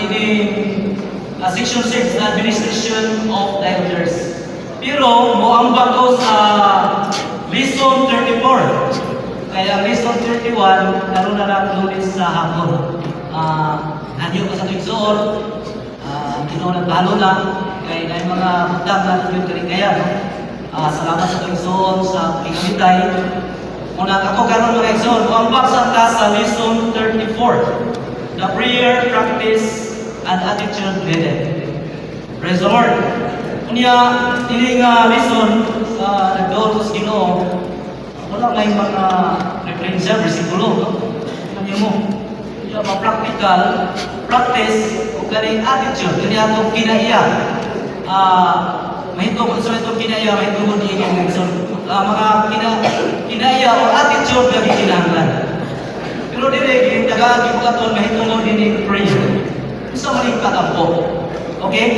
ini Section 6 na Administration of the Elders. Pero moambag ko sa Lesson 34. Kaya Lesson 31 karon na nalulis sa hapon. Nandiyo ko sa Tigsoon. Ginoon nagbalo lang kay na mga butang na tubig kari kaya. Salamat sa Tigsoon sa pagkamitay. Muna ako karon mga Tigsoon, moambag sa Lesson 34. The prayer practice and attitude needed. Praise the Lord. Unya ini nga lesson sa nagdoon sa Ginoo. Wala may mga referensya bersikulo, no? Ano mo? Iya ba practical practice o kani attitude kani atong kinaiya. Mahito ko sa itong kinaiya, mahito mo di nga lesson. Mga kinaiya o attitude nga gikinahanglan. Pero dire taga gibukaton mahito mo dinhi prayer. Isa man ning patampo. Okay?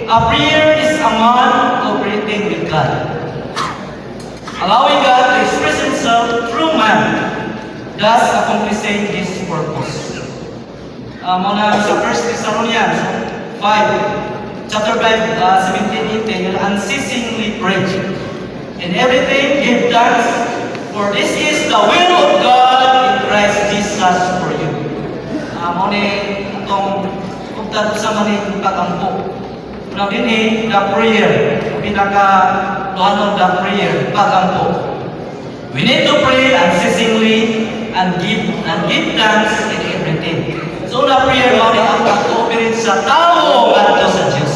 A prayer is a man cooperating with God. Allowing God to express Himself through man, thus accomplishing His purpose. Muna sa 1 Thessalonians 5, chapter 5, 17-18, unceasingly pray. In everything give thanks, for this is the will of God in Christ Jesus for you. Muna itong kung sa maning pagampo. Now, din the prayer, pinaka-tuhanon the prayer, pagampo. We need to pray unceasingly and give thanks in everything. So, the prayer mo ang pag-cooperate sa tao at sa Diyos.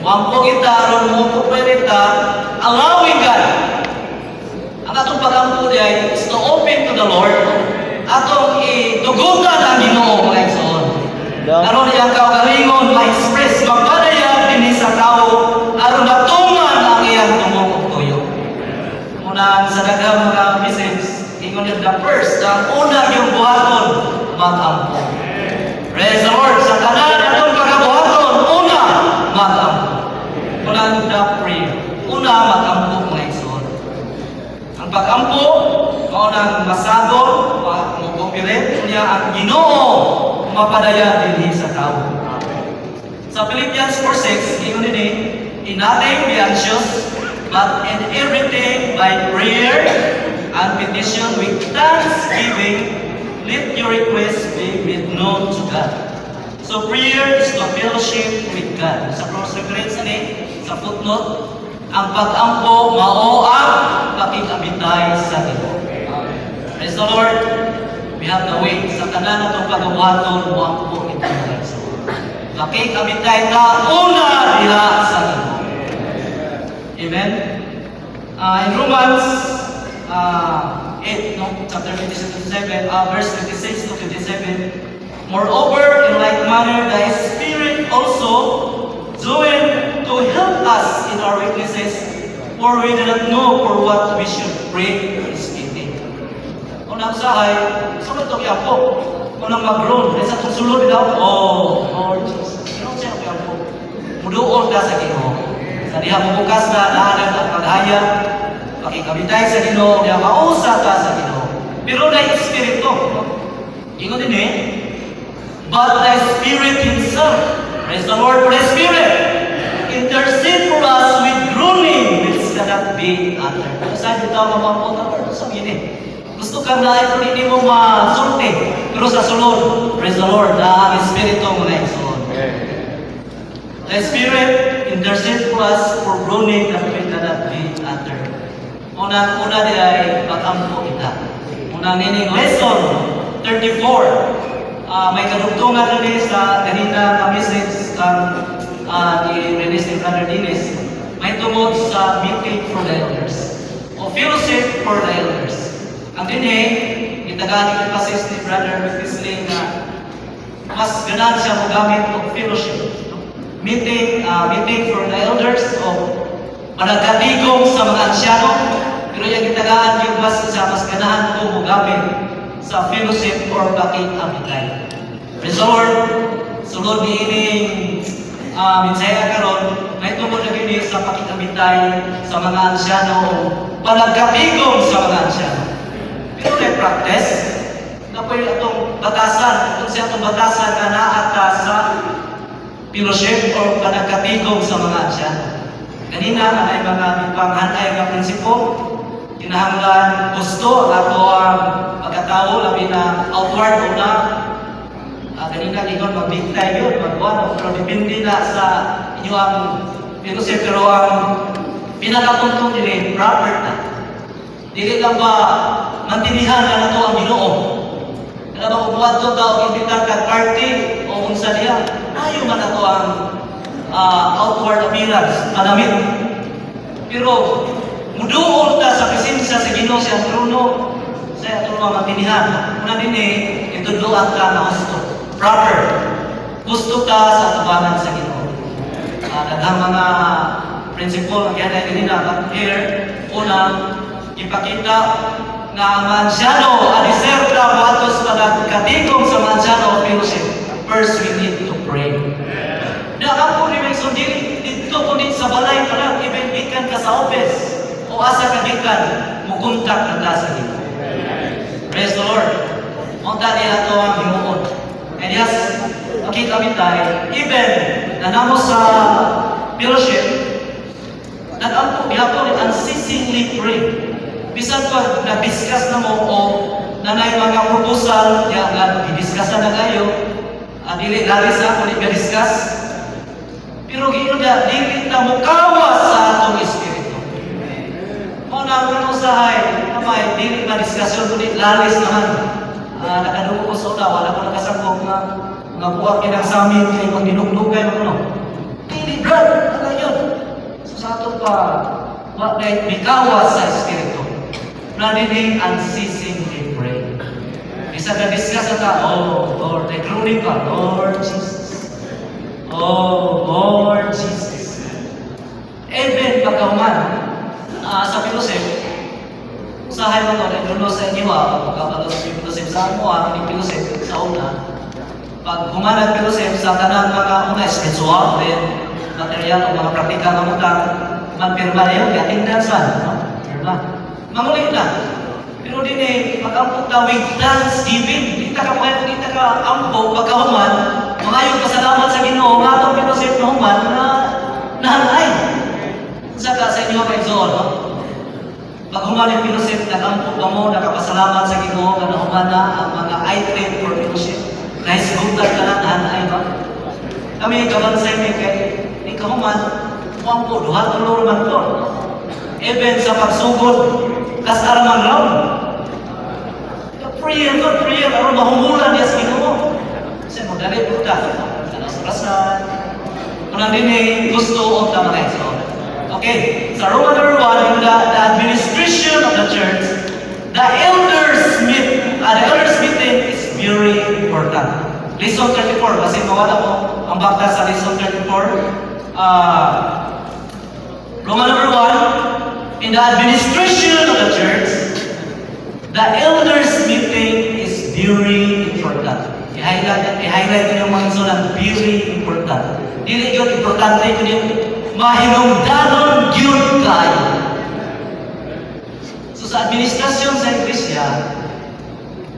Wampo kita, aron mo cooperate allowing God. Ang atong pagampo diay is to open to the Lord. Atong itugutan ang Ginoo mga igsoon. Aron iyang kaugalingon ma-express, magpadayag din sa tao, aron matungan ang iyang tumong tuyo. Muna sa daghang mga message, ingon yung the first, ang una yung buhaton, mag-ampo. Praise the Lord, sa kanan atong pagkabuhaton, una, mag-ampo. Muna the prayer, una, mag-ampo mga igsoon. Ang pag-ampo, maunang masagol, mag-cooperate, niya ang Ginoo, mapadaya din sa tao. Sa Philippians 4:6, ingon din in nothing be anxious, but in everything by prayer and petition with thanksgiving, let your requests be made known to God. So prayer is to fellowship with God. Sa cross reference sa footnote, ang pag-ampo mao ang pakikabitay sa Ginoo. Praise the Lord. We have the way sa tanan atong pagabuhaton mo ang po itong Ginoo. Makikabitay na una diha sa Ginoo. Amen. In Romans 8, chapter 27, verse 26 to 27. Moreover, in like manner, the Spirit also joined to help us in our weaknesses, for we do not know for what we should pray speaking. Unang sahay, sunod ito kaya po. Unang mag-groan, sa itong sulod daw, Lord Jesus. Ginoo siya kaya po. Muduol ka sa Ginoo. Sa diha bubukas na nahanan at paghaya, pakikabitay sa Ginoo, diha mausa ka sa Ginoo. Pero na Espiritu, ingon din but the Spirit Himself, praise the Lord for the Spirit, intercede for us with groaning which cannot be uttered. Kung saan yung tao mamamot ang Lord, sabihin gusto ka na ito hindi mo masulti. Pero sa sulod, praise the Lord, na ang Espiritu mo na isulod. The Spirit intercede for us for groaning that we cannot be uttered. Una di ay pag-ampo kita. Unang nining lesson 34. May kadugtungan rin sa kanina na message ni Renes ni Brother Dines. May tungod sa meeting for the elders. O fellowship for the elders. Ang dinhe, itagani ng pasis ni Brother Wesley na mas ganan siya magamit ng fellowship. Meeting for the elders o panagkatigong sa mga ansyano. Pero yung itagaan yung mas ganahan ko magamit sa fellowship or pakikabitay. Praise the Lord, sulod ni ining minsaya karon, may tungkol na gini sa pakikabitay sa mga ansyano o panagkatigong sa mga ansyano. Pero may practice na pwede itong batasan, itong siya itong batasan na naata sa fellowship o panagkatigong sa mga asyano. Kanina, ay mga panghanay nga prinsipo, kinahanglan gusto ang ato ang pagkatao, labi na outward o na kanina ingon magbigtay yun, magbuwan, pero depende na sa inyong fellowship, pero ang pinakatuntong dili, proper na. Dili lang ba mantinihan na nato ang Ginoo? Kaya ba upuan to daw imbitar kag party o unsa diya? Ayo man ato ang outward appearance, madamit. Pero muduol ta sa presensya sa Ginoo sa trono, sa ato mga mantinihan. Una din itudloan ka na gusto, proper. Gusto ka sa tubangan sa Ginoo. Daghang mga principle ang yan ay na here. Una, ipakita na ang mansyano, adiserta mo atos panagkatigong sa mansyano fellowship. First, we need to pray. Na ako ni may sundin, dito ko din sa balay pa lang, ibigbikan ka sa office, o asa ka gikan, mukuntak na ka sa dito. Praise the Lord. Munta niya ito ang himuon. And yes, okay kami tayo, even na namo sa fellowship, nag-ampo, bihapon, unceasingly pray. Bisan pag na-discuss na mo o nanay mga proposal, ya nga, i-discuss na kayo, dili lalis na kung i-discuss, pero gino na, dili na mukawas sa atong espiritu. O na, ano sahay, kamay, dili na diskusyon, kundi lalis naman. Nakadugo ko sa una, wala ko nakasangkong na mga buwak kinagsamin, kayo pag dinugdug kayo, ano? Dili, brad, ano yun? So sa ato pa, what na mikawas sa espiritu. Na dili unceasingly pray. Isa ka discuss na oh Lord, nag-groaning ka, Lord Jesus. Oh Lord Jesus. Even pagkahuman, sa fellowship, usahay mo ito, nag-groaning sa inyo, pagkabalos yung fellowship sa mo, ang fellowship sa una. Pag humanag fellowship sa tanang mga una, spiritual, then material o mga praktikal na mutang, magpirma na yun, attendance man, no? Pirma. Mangulit na. Pero din pag-ampog na with thanksgiving, kita ka pwede, kita ka ampog, pagkahuman, mga yung pasalamat sa Ginoo, nga itong pinusip na human na nahanay. Saka sa inyo may zoon, no? Pag human yung pinusip, nag-ampog ka mo, nakapasalamat sa Ginoo, nga nahuman na ang mga item for pinusip. Nahisgutan ka na, nahanay ba? Kami, kabansay may kay, ni kahuman, po, duha-tulor man po. Even sa pagsugod, kasaraman raw. Prayer, God, prayer, aron mahumulan niya sa Ginoo. Kasi mo, dali po ta. Sanas-rasan. Kung din gusto o tama kayo. So, okay, sa Roman number 1, in the administration of the church, the elders meeting is very important. Lesson 34, kasi mawala ko ang bakta sa lesson 34. Roman number 1, in the administration of the church, the elders meeting is very important. I-highlight ko yung mga sunan, very important. Dili yun, importante ko yung mahinungdanon yun kayo. So sa administrasyon sa Iglesia,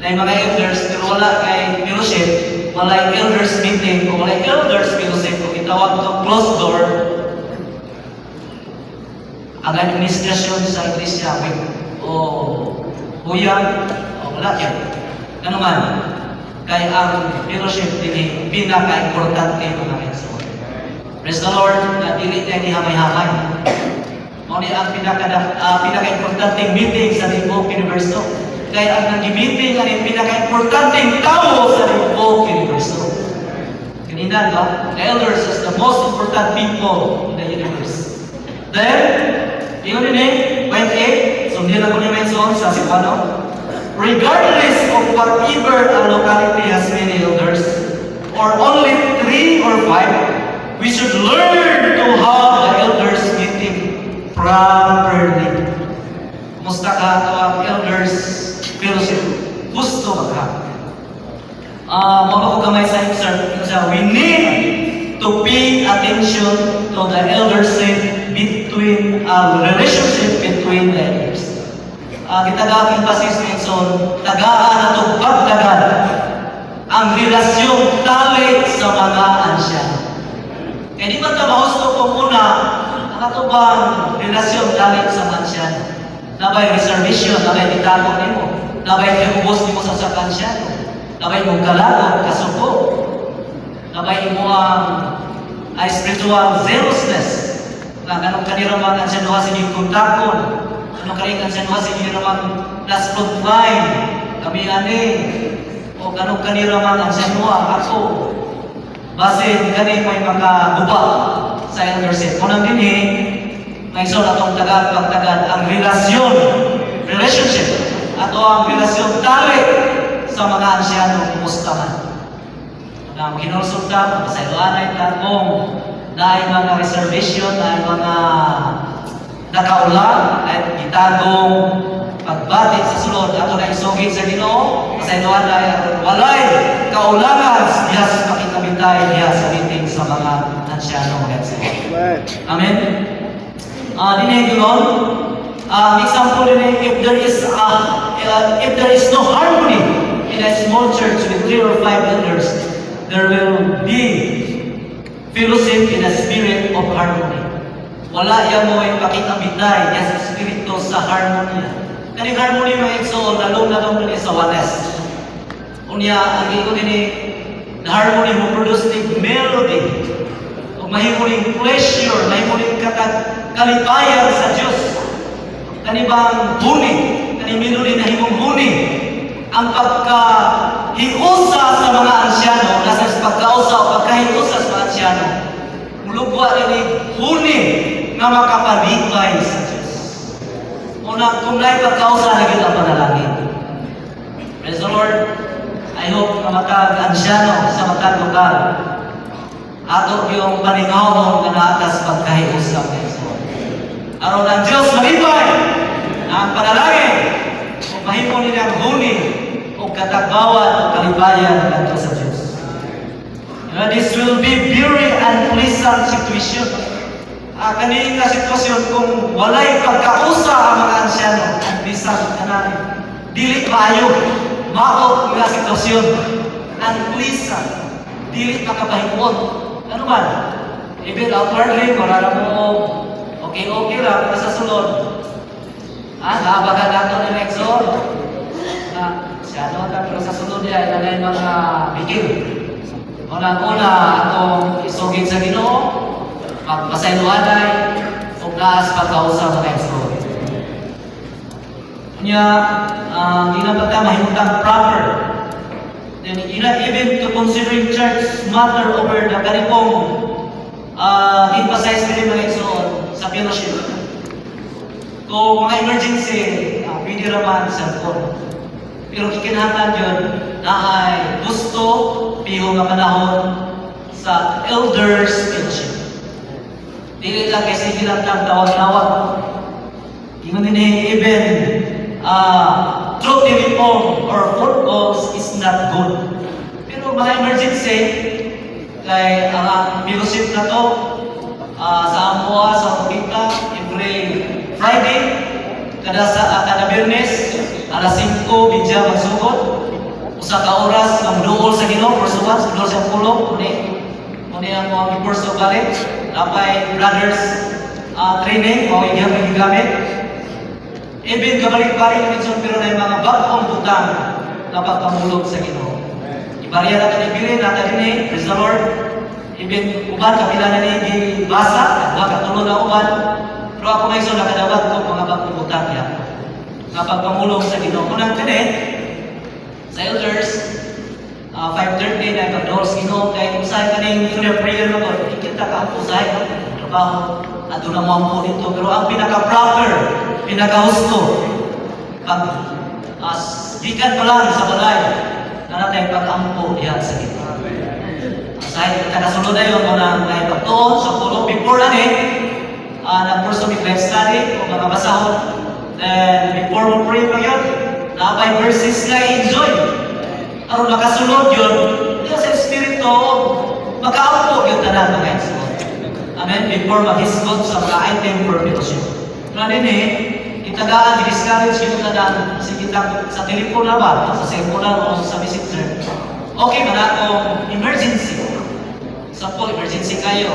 na yung mga elders, pero wala kay fellowship, wala yung elders meeting, o wala yung elders fellowship, kung itawag ito closed door, ang administrasyon sa Iglesia, o huyan, o wala yan. Ano man, kaya ang fellowship din pinaka-importante mga kanson. Praise the Lord, na dili tayo ni hamay-hamay. O ni ang pinaka-importante meeting sa Libog Universo. Kaya ang nag-meeting ang pinaka-importante tao sa Libog Universo. Kanina, no? The elders is the most important people in the universe. Then, yun din point 8, so hindi lang ko niya mention sa Sipano. Regardless of whatever a locality has many elders, or only 3 or 5, we should learn to have the elders meeting properly. Musta ka ito ang elders fellowship? Gusto magha. Mga ko gamay sa insert, we need to pay attention to the eldership between relationship between the elders. Kita basis Nelson, tagaan at pagtagan ang relasyon tali sa mga ansyan. Kaya di ba ito mahusto kung una, ang atubang relasyon galing sa mansyan. Nabay reservation, nabay itago nimo, nabay iubos nimo sa kansyan, nabay mong kalagot, kasuko, nabay mo ang spiritual zealousness, na ganong kaniraman ang siya sa inyong kontakon, ganong kaniraman siya sa inyong last front line, kami ani, o ganong kaniraman ang siya ako, base gani may makaguba sa eldership. Unang din may isang atong tagad-pagtagad ang relationship, ato ang relasyon tali sa mga ansyanong kumustahan. Na kinonsulta, pasayloanay ta kung naay mga reservation, naay mga nakaulang, at itagong pagbatik sa sulod, ato na isugid sa Ginoo, pasayloanay at walay kaulangan diha sa pakikabitay diha sa meeting sa mga ansyanong kumustahan. Amen. Dinay yun, example din if there is no harmony in a small church with 3 or 5 elders, there will be fellowship in a spirit of harmony. Wala yan mo yung pakikabitay niya sa spirito sa harmony. Kaning harmony mo so lalong din sa oneness. Unya, ang iko din the harmony mo produce the melody. Mahimuling pleasure, mahimuling kalipayan sa Diyos. Kanibang huni, kanimino din na himong huni. Ang pagkahiusa sa mga ansyano, nasa pagkausa o pagkahiusa sa mga ansyano, mulugwa rin huni na makapalipay sa Diyos. Una, kung na'y pagkausa, naging ang panalangin. Praise the Lord. I hope na matag-ansyano sa matag-lokal. Ato yung paningawon na naatas pagkahiusap ng Diyos. Aron ang Diyos malipay ang panalangin kung mahimo nilang huni o katagbawan o kalibayan ng sa Diyos. This will be very unpleasant situation. Kaniin na sitwasyon kung walay pagkausa ang mga ansyano, unpleasant ka namin. Dili maayo, maot nga sitwasyon, unpleasant, dili makapahimot. Ano man? Even outwardly, marala mo, okay lang, pero sa sulod. Naabagan nato ni Lexon. Siya pero sa sulod niya, ilalay mga bigil. Unang-una, atong isugid sa Ginoo, magpasayloanay, o naas pagkausap sa Lexon. Kanya, hindi na ba tayo mahimutang proper. Then even to considering church matter over the ganitong emphasize din mga igsoon sa fellowship. Kung mga emergency, pwede raman sa phone. Pero kikinahanglan yun na ay gusto, piho nga panahon sa elders fellowship. Dili lang kasi silang tawag-tawag. Yung din even truth telephone or phone calls is not good. Pero mga emergency, kay ang fellowship na to, sa Amboa, sa Pagkita, every Friday, kada Biyernes, alas 5, bidya magsugod, usa ka oras, ng duol sa Ginoo, pursuan, sa duol sa pulong, muni ang mga purso galit, napay brothers training, mga igyang gamit. Even kabalik-balik ng Itson, pero na yung mga bagong butang na pagpamulog sa Ginoo. Ibariya na ito ibili, natin din praise the Lord. Even uban, kapila na ni basa, nakatulog na uban. Pero ako na iso, nakadawat ko mga bagong butang niya. Na pagpamulog sa Ginoo. Unang kani, sa elders, 5:30 na ipag-door sa Ginoo, kaya usahay ka na yung prayer mo ko, ikita ka ang usahay ka, trabaho, at doon na mo dito. Pero ang pinaka-proper, pinaka-husto, pag gikan pa lang sa balay, na natin pag-ampo diyan sa Ginoo. Sa kada-sulod na yun, muna na ipagtuon sa pulo, before na nag-pursue with life study, o mga basahon, then before mo pray pa yun, na-abay verses na enjoy. Aron makasunod yun, diyan sa Espiritu, maka-ampo yun na lang mga Espiritu. Amen. Before mag-hisgot sa mga item for fellowship. Mula din itagaan, i-discourage yung tagaan sa telepon na ba, sa cellphone o sa messenger. Okay, mana kung emergency. Example, emergency kayo.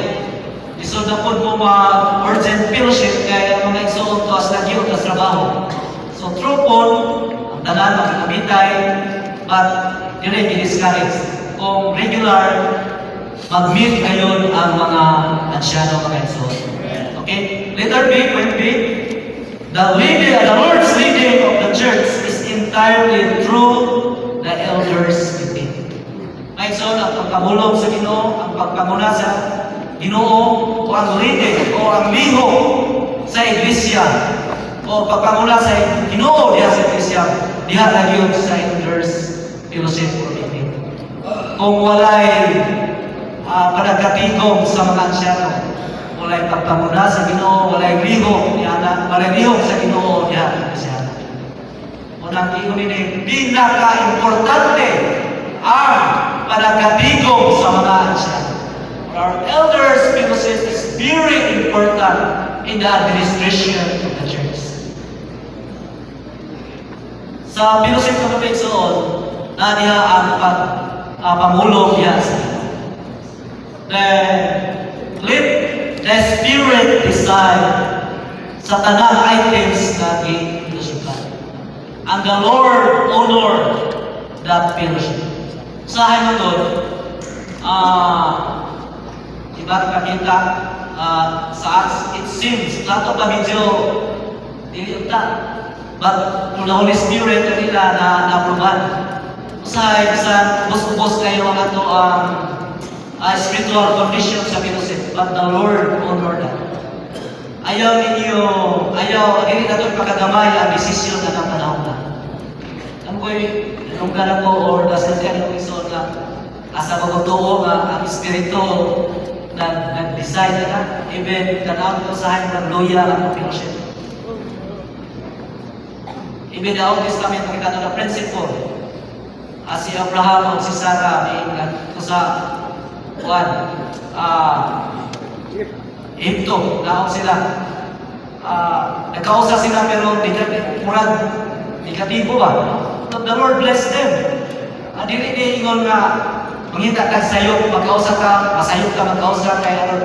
Isod na po mo ma-urgent fellowship kaya mga igsoon to as nagyo tas trabaho. So true po, ang tanan magkakamitay, but dire i-discourage. Kung regular, mag-meet ngayon ang mga ansyano mga igsoon. Okay? Letter B, point B. The Lord's leading of the church is entirely through the elders meeting. May igsoon, ang pagkamulong sa Ginoo, ang pagkamuna sa Ginoo, o ang leading, o ang liho sa iglesia, o pagkamula sa Ginoo diha sa iglesia, diha nagyon sa elders fellowship meeting. Kung walay panagkatigom sa mga ansyano, walay pagkamuna sa Ginoo, walay liho, walay liho sa Ginoo diha sa iglesia. Unang ingon ini, pinaka-importante ang panagkatigom sa mga ansyano. Our elders fellowship is very important in the administration of the church. Sa fellowship ng Pagsoon, na diha ang pamulong diha sa let the Spirit decide sa tanang items na gi-fellowshipan. And the Lord honor that fellowship. Sa hay mo diba kita sa Acts, it seems lato pa medyo diliuta, but through the Holy Spirit nila na naproban usahay bisan ubos-ubos kayo ang ato ang spiritual condition sa fellowship, but the Lord honor that. Ayaw ninyo, dili na ito pagkagamay ang desisyon na ng panahon na. Ano ko'y nunggalan ko or dasal ka ng iso na asa magtuo nga ang Espiritu nag-decide na, even tanaw ko sa hanyang nagloya ang fellowship. Even the Old Testament, makita na principle. Si Abraham o si Sarah, may sa Egypto, naon sila. Nagkausa sila pero negatibo ba? The Lord bless them. Dili ni ingon nga mangita ka sayop, magkausa ka, masayop ka magkausa kay aron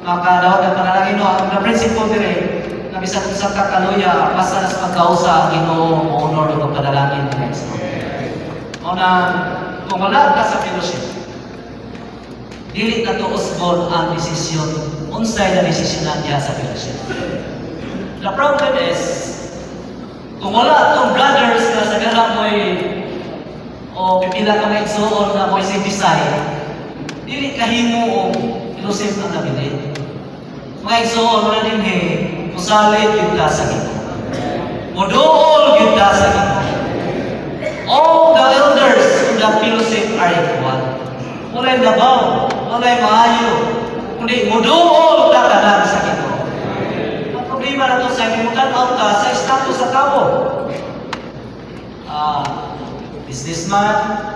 makadawat ang panalangin no. Ang principle dire na bisan sa kaluya basta sa magkausa Ginoo mo honor og panalangin guys. Una kung wala ka sa fellowship, dili na to usbon ang desisyon. Unsay na desisyon niya sa fellowship. The problem is kung wala tong brothers na sa garang mo'y o pipila ka may igsoon na mo'y decide, dili kahimo o fellowship ang nabilin. Mga igsoon na din musalit yung sa Ginoo. Modool yung sa Ginoo. All the elders in the fellowship are equal. Walay labaw, walay maayo, kundi modool ka tanan sa Ginoo. Ang problema na ito sa imutan out ka sa status sa tao. Businessman,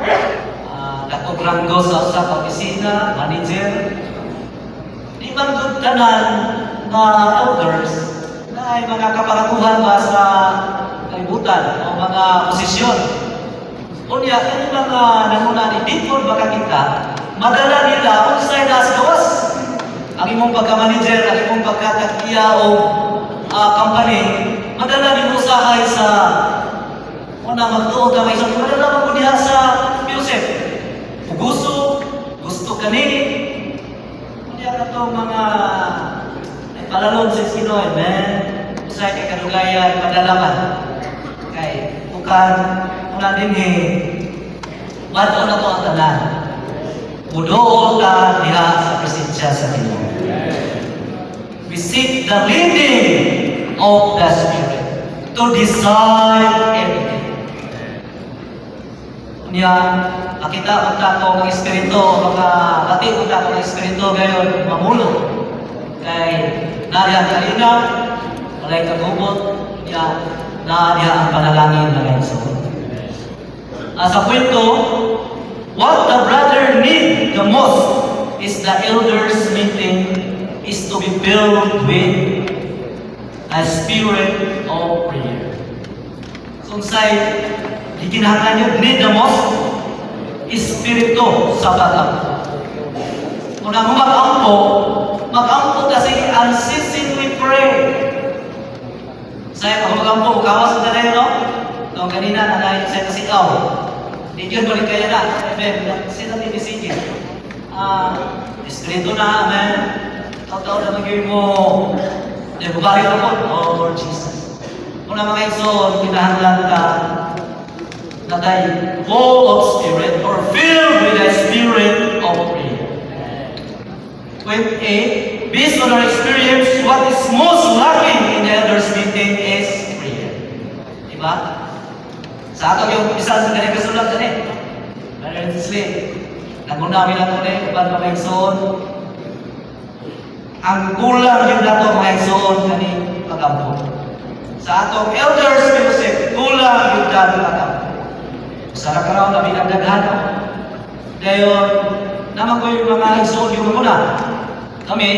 datong ranggo sa usap opisina, manager, di man gud tanan na elders na ay mga kaparakuhan ba sa kalibutan o mga posisyon. Unya, kani mga namuna ni Bitcoin baka kita, madala nila unsay nas gawas. Ang imong pagka-manager, ang imong pagkatakiya o company, madala ni usahay sa una magtuon ka may isang madala mo diha sa fellowship. Gusto kani. Unya ka to mga palalon sa Sinoy, man. Usay kay kadugayan, padalaman. Kay bukan una din bato na to ang tanan. Mudool ka diha sa presensya sa Ginoo. We seek the leading of the Spirit to decide everything. Niya, nakita mo tako ng Espiritu, makabati mo tako ng Espiritu gayon, mamulo. Kay nariyan kalina, walay kagubot, niya, nariyan ang panalangin na ngayon. Sa kwento, what the brother need the most is the elders meeting is to be filled with a spirit of prayer. So, say, ikinahanglan nyo, need the most, espiritu sa batang. Kung ako mag-ampo kasi unceasingly pray. Saya pag mag-ampo, kawas na rin, no? Itong kanina, nanayin saya kasi ikaw. Hindi yun balik kaya na. Amen. Sila tinisigil. Espiritu na, amen. Tao-tao na magiging mo. Bubalik ako, oh Lord Jesus. Kung na mga iso, pinahanglan ka, na tayo full of spirit or filled with the spirit of prayer. Point A, based on our experience, what is most lacking in the elders meeting is prayer. Diba? Sa ato yung isa sa ganyan kasulat ka eh. Brother and sister, nagunamin na ito eh, kapag mga igsoon. Ang kulang yung nato mga igsoon kaning pag-ampo. Sa atong elders fellowship, kulang yung nato pag-ampo. Sa rakaraw na binagdaghan. Dayon, naman ko yung mga igsoon yung muna. Kami,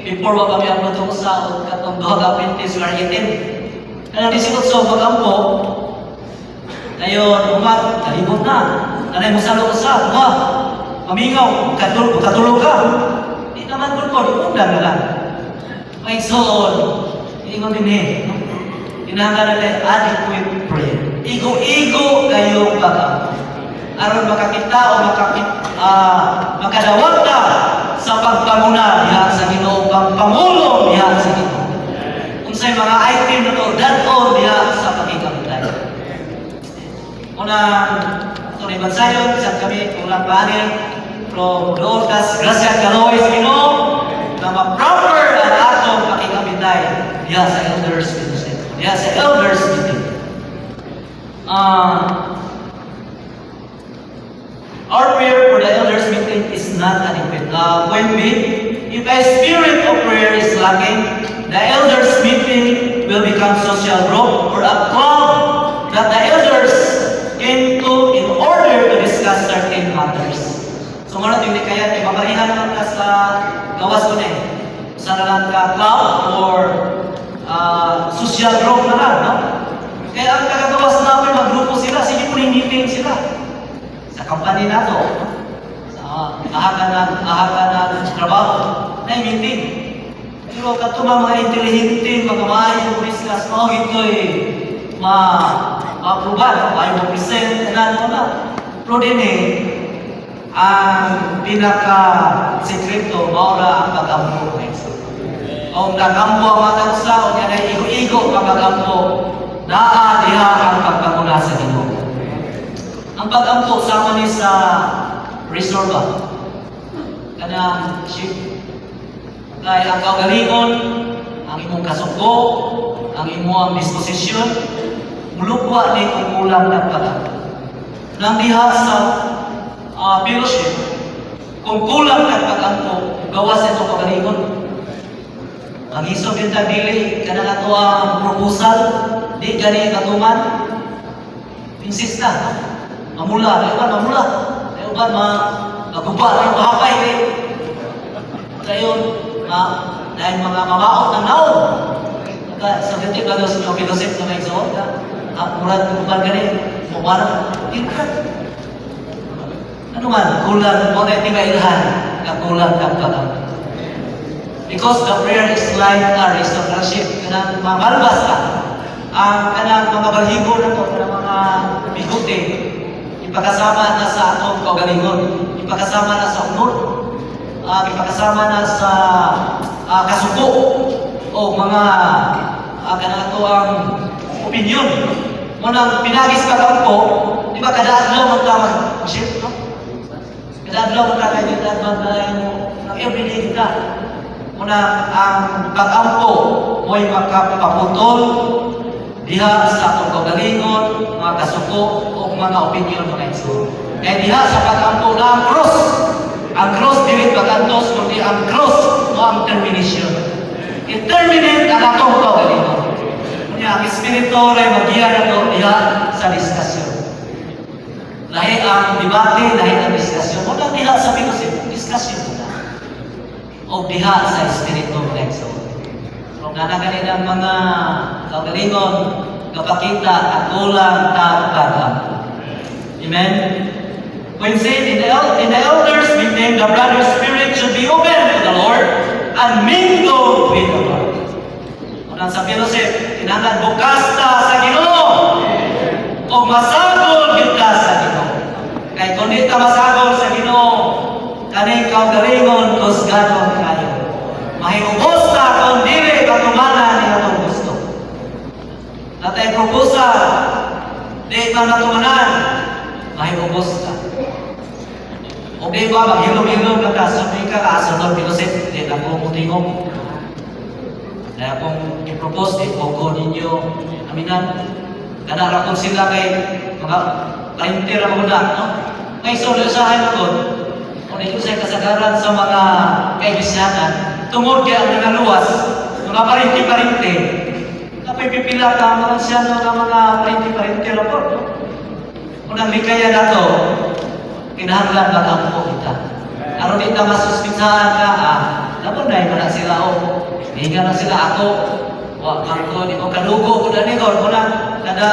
before wa kami ang matong sa katong duha ka Adventist nga itin. Kaya disikot sa pag-ampo, dayon, umat, kalibot na. Nanay mo sa loob sa, mamingaw, katulog ka. Di naman bulkod, ulan na lang. May igsoon, ingon din eh. Tinanggal natin adequate prayer. Igo-igo kayong pag-ampo. Aron makakita o makadawag ka sa pagpanguna diha sa Ginoo, pangpamulong diha sa Ginoo. Unsay mga item na to dadon diha sa pagkikabutay. Unang ito ni Bansayon, sa kami ulang panin from Lord kas grasya kaloy sa Ginoo na ma-proper ang atong pagkikabutay diha sa elders meeting. Diha sa elders meeting. Our prayer for the elders meeting is not adequate. If a spirit of prayer is lacking, the elders meeting will become social group or a club that the elders came to in order to discuss certain matters. So muna yung kaya, mabalihan naman ka sa gawas ko na eh. Sa nalang ka club or social group na lang, no? Kaya ang kagagawas namin, magrupo sila, sige po yung meeting sila. Sa company na to, sa ahagan na trabaho, na meeting. Pero katulad mga intelihente, mga maayong business, ito ma-approval, ayaw ma-present, na. Pero din ang pinaka-sekreto, maura ang pag-ampo. Kung nag-ampo ang mga tao, yan ay igo-igo ang pag-ampo, diha ang pagpanguna sa Ginoo. Ang pag-ampo sama ni sa resorba. Kanang ship. Kaya ang kaugalingon, ang imong kasuko, ang imong disposisyon, mulugwa ni kung kulang ng pag-ampo. Nang diha sa fellowship, kung kulang ng pag-ampo, gawas ito kaugalingon. Ang isog yung tagdili, kanang ato ang proposal, di gani katuman, insista. Mamula, mamula. Ayaw ba, maguba na yung mahapay. Ngayon, dahil mga mamaot ng naon. Sa ganti ba daw sa inyo, pinusip na may exhaust, murad kuban gani, mumarang, ikat. Ano man, kulang, mo na itingailhan, na kulang kang pag-ampo. Because the prayer is like a restoration. Kanang mamalbas ka. Ang kanang mga balhigo na ito, kanang mga biguti, ipakasama na sa atong kaugalingon, ipakasama na sa unod, ipakasama na sa kasuko, o mga kanang ito ang opinion. Munang pinagis ka kampo, di ba kada-adlaw mag-ship, no? Kada-adlaw mag-kakain ng everyday ka. Muna ang pag-ampo mo'y makapaputol diha sa atong kaugalingon, mga kasuko o mga opinion mga iso. Kaya diha sa pag-ampo na ang cross. Ang cross dili pag-antos, kundi ang cross o ang termination. I-terminate ang atong kaugalingon. Kanya ang espiritu ray magiya na to diha sa diskusyon. Lahi ang debate, lahi ang diskusyon. Muna diha sa diskusyon o diha sa espiritu flexo. Kung nanagaling ang mga kaugalingon, kapakita at kulang pag-ampo. Amen? When said in the elders meeting, the brother's spirit should be be open to the Lord and mingle with the Lord. Unang sabi Joseph, kinahanglan bukas ta sa Ginoo o masagol gyud ta sa Ginoo. Kay kung di ta masagol sa Ginoo, kaning kaugalingon kusganon kayo. Mahimubos ta kung dili katumanan ni atong gusto. Natay proposal, di man natumanan, mahimubos ta. O di ba, maghilom-hilom na ka, sabi ka kaasunod ni Joseph, di na po mutingog. Kaya kung i-propose, i-pogo ninyo, aminan, nanarapon sila kay mga kaintira mo na, no? Ngay solusyahan ko, kung ito sa kasagaran sa mga kaibisanan, tungod kaya ang nangaluwas, mga parinti-parinti, napipipila ka mga siya mga parinti-parinti rapor, no? Kung ang likaya na to, kinahanglan ba ang po kita? Aron di ta masuspitsahan ka, labon na yung sila, higa na sila ako, wak ko, di ko kalugo, kuda ni ko, kuda, kada,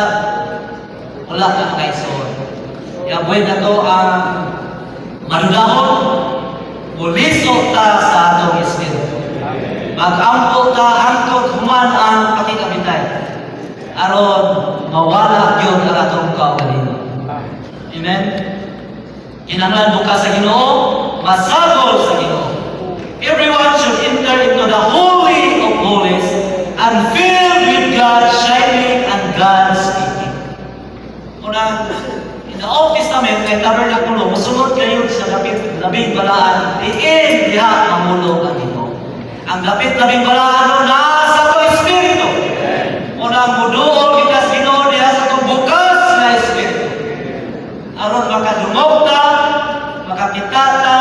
wala ka kay Sol. Kaya buhay na to ang madudahon, muliso ta sa atong espiritu. Mag-ampo ta hangtod human ang pakikabitay. Aron mawala yun ang atong kaugalingon. Amen? Kinahanglan bukas sa Ginoo, masagol sa Ginoo. Everyone should enter into the Holy of Holies and filled with God shining and God speaking. Unang, in the Old Testament, kay tabernakulo, musunod kayo sa labing balaan, diin diha mamulog ang Ginoo. Ang labing balaan nasa to Espiritu. Unang muduol kita sa Ginoo diha sa itong bukas na Espiritu. Aron makadungog ta, makakita ta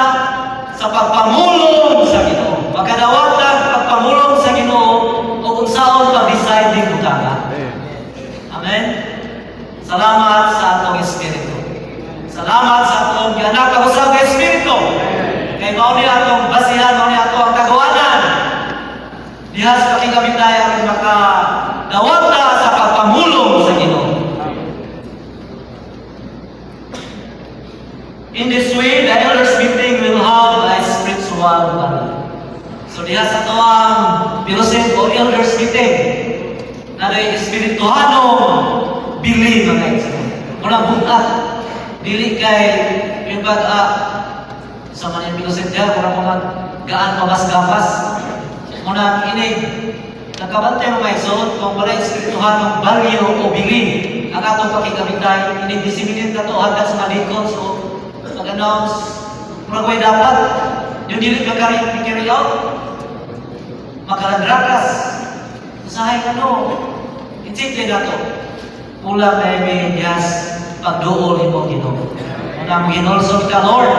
sa pagpamulong sa Ginoo. Makadawat ta sa pagpamulong sa Ginoo o kung saan pag-decide din butanga. Amen? Salamat sa atong Espiritu. Salamat sa atong gianak ang usab ka Espiritu. Kay mao ni atong basihan, mao ni atong kagawanan. Diha sa pakigabitay ang makadawat ta sa pagpamulong sa Ginoo. In this way, the elders meeting will have a spiritual body. So diha sa to ang Philosophy o elders meeting na rin espirituhanong bili mga igsoon. Muna bukat, dili kay yung sa mga Philosophy diya, muna gaan pamas-gapas. Muna inig, nakabantay mga igsoon kung wala espirituhanong value o bili ang atong pakikabitay, inig-disseminate na to hanggang sa malikot. So, mag-announce, magway dapat, yung dili ka carry out, makalandrakas, usahay ka no, i-check na to. Kulang na may yes, pagduol mo Ginoo. Unang ginolsod ka, Lord,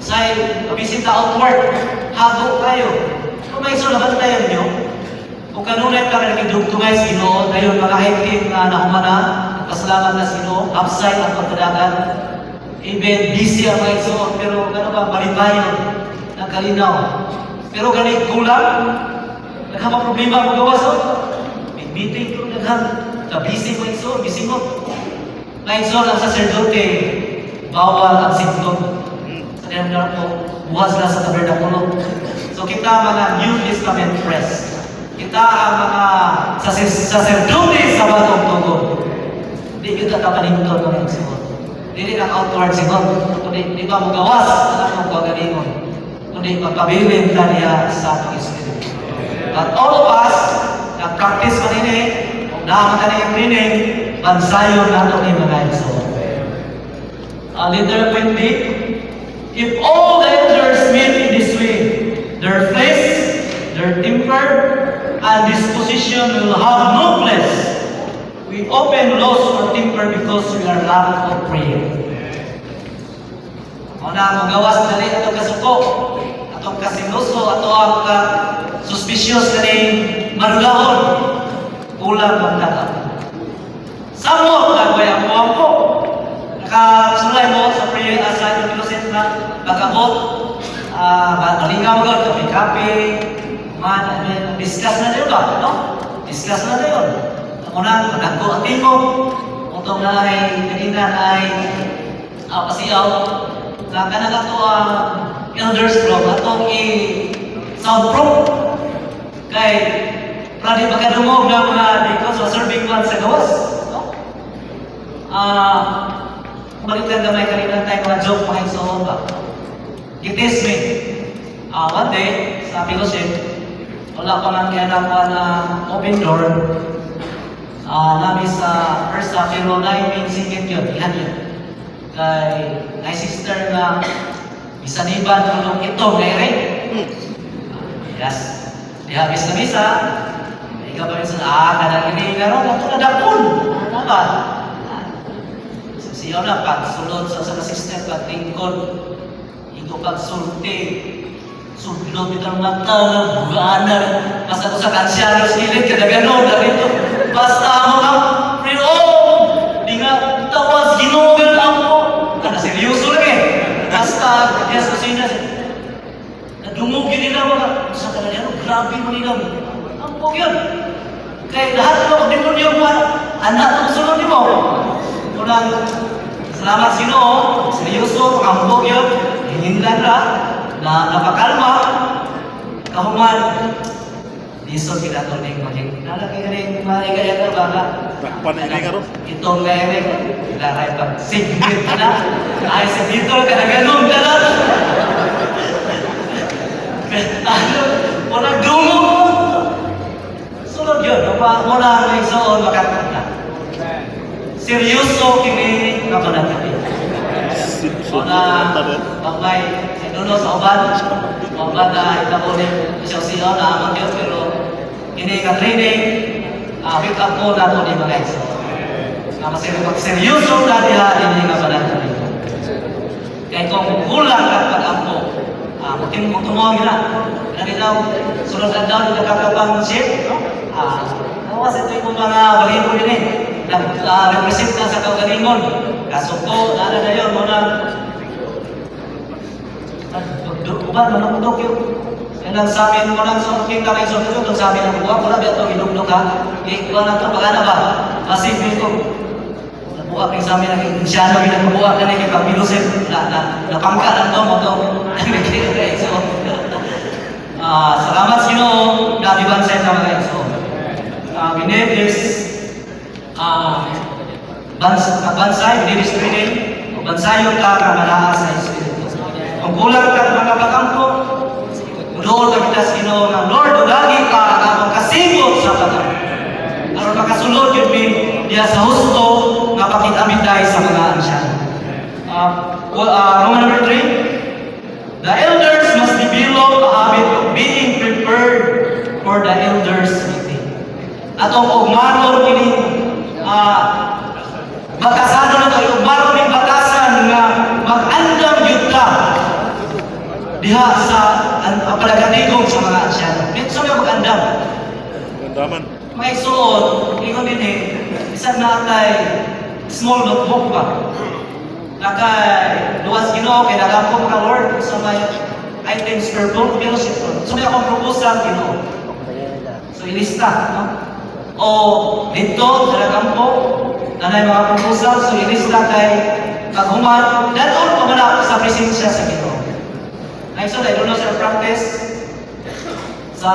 say, bisita outward, hago kayo. Kung may sulaban tayo nyo, kung kanunay ka nagidugtungay sa Ginoo, dayon mga haitin na nakumana, pasalamat na sa Ginoo, upside ang pagkadagan, even busy ang mga igsoon, pero gano'n ba, malibayon, nagkalinaw. Pero ganit kulang, naghamang problema mo gawas, may meeting ko busy mga igsoon, bisingot. Mga igsoon, ang sacerdote, bawal ang sintot. Sa kanyang na po, bukas na sa tabernakulo. So kita mga New Testament press, kita ang mga sacerdote sa batong tugon. Hindi kita kapalinton mga igsoon. Dili lang outward sigon, kundi di ba magawas ang atong kagalingon, kundi magpabilin ta niya sa atong Espiritu. But all of us, nag-practice man ini, kung naman ka na yung training, bansayon nato ni mga igsoon. Leader 20, if all the elders meet in this way, their flesh, their temper, and disposition will have no place. We often lose our temper because we are lack of prayer. Muna, magawas na rin atong kasuko, atong kasinuso, atong suspicious na rin marulahon, kulang magtagal. Samot na kaya ang po. Nakasulay mo sa prayer aside yung piloset na pag-abot, malingaw mo may kape, discuss na rin ba? No? Discuss na rin yun. Muna, magagko ang timog, utong na ay, kanina ay pasiyaw, na kanala to elders from atong soundproof kay pradi makadungog ng mga dito sa serving one sa gawas. No? Balikan gamay kanina tayo mga joke mga igsoon ba? Gitis me. One day, sa fellowship, wala pa man kaya nakuha na open door. Namin sa first pero na yung singit yun, ihan yun. Kay sister na isaniban tulong ito, ngayon. Yes. Di habis na misa, ikaw pa rin sa, kadang-ini nga ron, ito na dapon. Ano ba? Siyaw na, pagsulod sa sister, pagtingkod, ito pagsulti, sulod ito ang mata, buganan, basta ko sa kansyano, silid, kadagano, narito, basta mo ka, di nga, tawas, ginugan lang po. Seryoso lang eh. Basta, yes, kasi na, nadungugin nila mga, sa kanila, grabe mo nila. Ang po yun. Kaya lahat ng demonyo mo, anak ng sunod mo. Unang, salamat sino, seryoso, pangambog yun, hihindan na napakalma, kahuman, lisod kita ito ning maging, nalaki ka rin, maligaya ka ba ka? Panay ka rin? Itong gaya ilaray pag sigit na, ay si dito ka na ganun ka na. Ano, muna dungo mo. Sunod yun, muna ang igsoon makakita. Seryoso kini kapanagkabi. Muna, pagmay, sinuno sa uban, uban na itabunin siya na amang Diyos, pero ini ka training, pick up mo na ito ni mga igsoon. Seryoso na diha ini nga panagkabi. Kaya kung kulang ka pag-ampo, mutin mo tumawag na. Kaya daw, sunod na daw, nakakapang ship. Nawas ito yung mga bagay din eh. Nag-receive na sa kagalingon. Kaso ko, nana na yun, muna. Uban, manamudok yun. Kaya lang sabi mo lang sa aking kamay sa ito, kung sabi ng buwan, wala ba ito, inugnog ha? Ikaw na ito, baka na ba? Masipin ko. Buat yang sampai lagi insyaallah kita buat kan kita bilusin na pangkat lang to mo to so salamat sino na dibansay sa mga so binibis bansay binibis training bansayon ka kamalaha sa espiritu kung kulang ka mga bakampo Lord kita sino ng Lord lagi ka ang kasibot sa pagkakas aron makasulod yun diya sa husto nga pakit-amit tayo sa mga ansyan. Roman number 3, the elders must develop a habit of being prepared for the elders meeting. Atong ugmaron kini bakasado na tayo, ugmaron ni bakasan nga mag-andam yun ka diha sa palagatigong sa mga ansyan. Minsan nga mag-andam. Gandaman. May suot, ingon din eh, isang nakay small notebook ba? Nakay luwas Ginoo kay nagampo ka Lord sa may items per book pero so may akong proposal Ginoo. So ilista, no? O dito sa nagampo nanay mga proposal so ilista kay paghuman dadon pa man sa presensya sa Ginoo. Ay so I don't know sa practice sa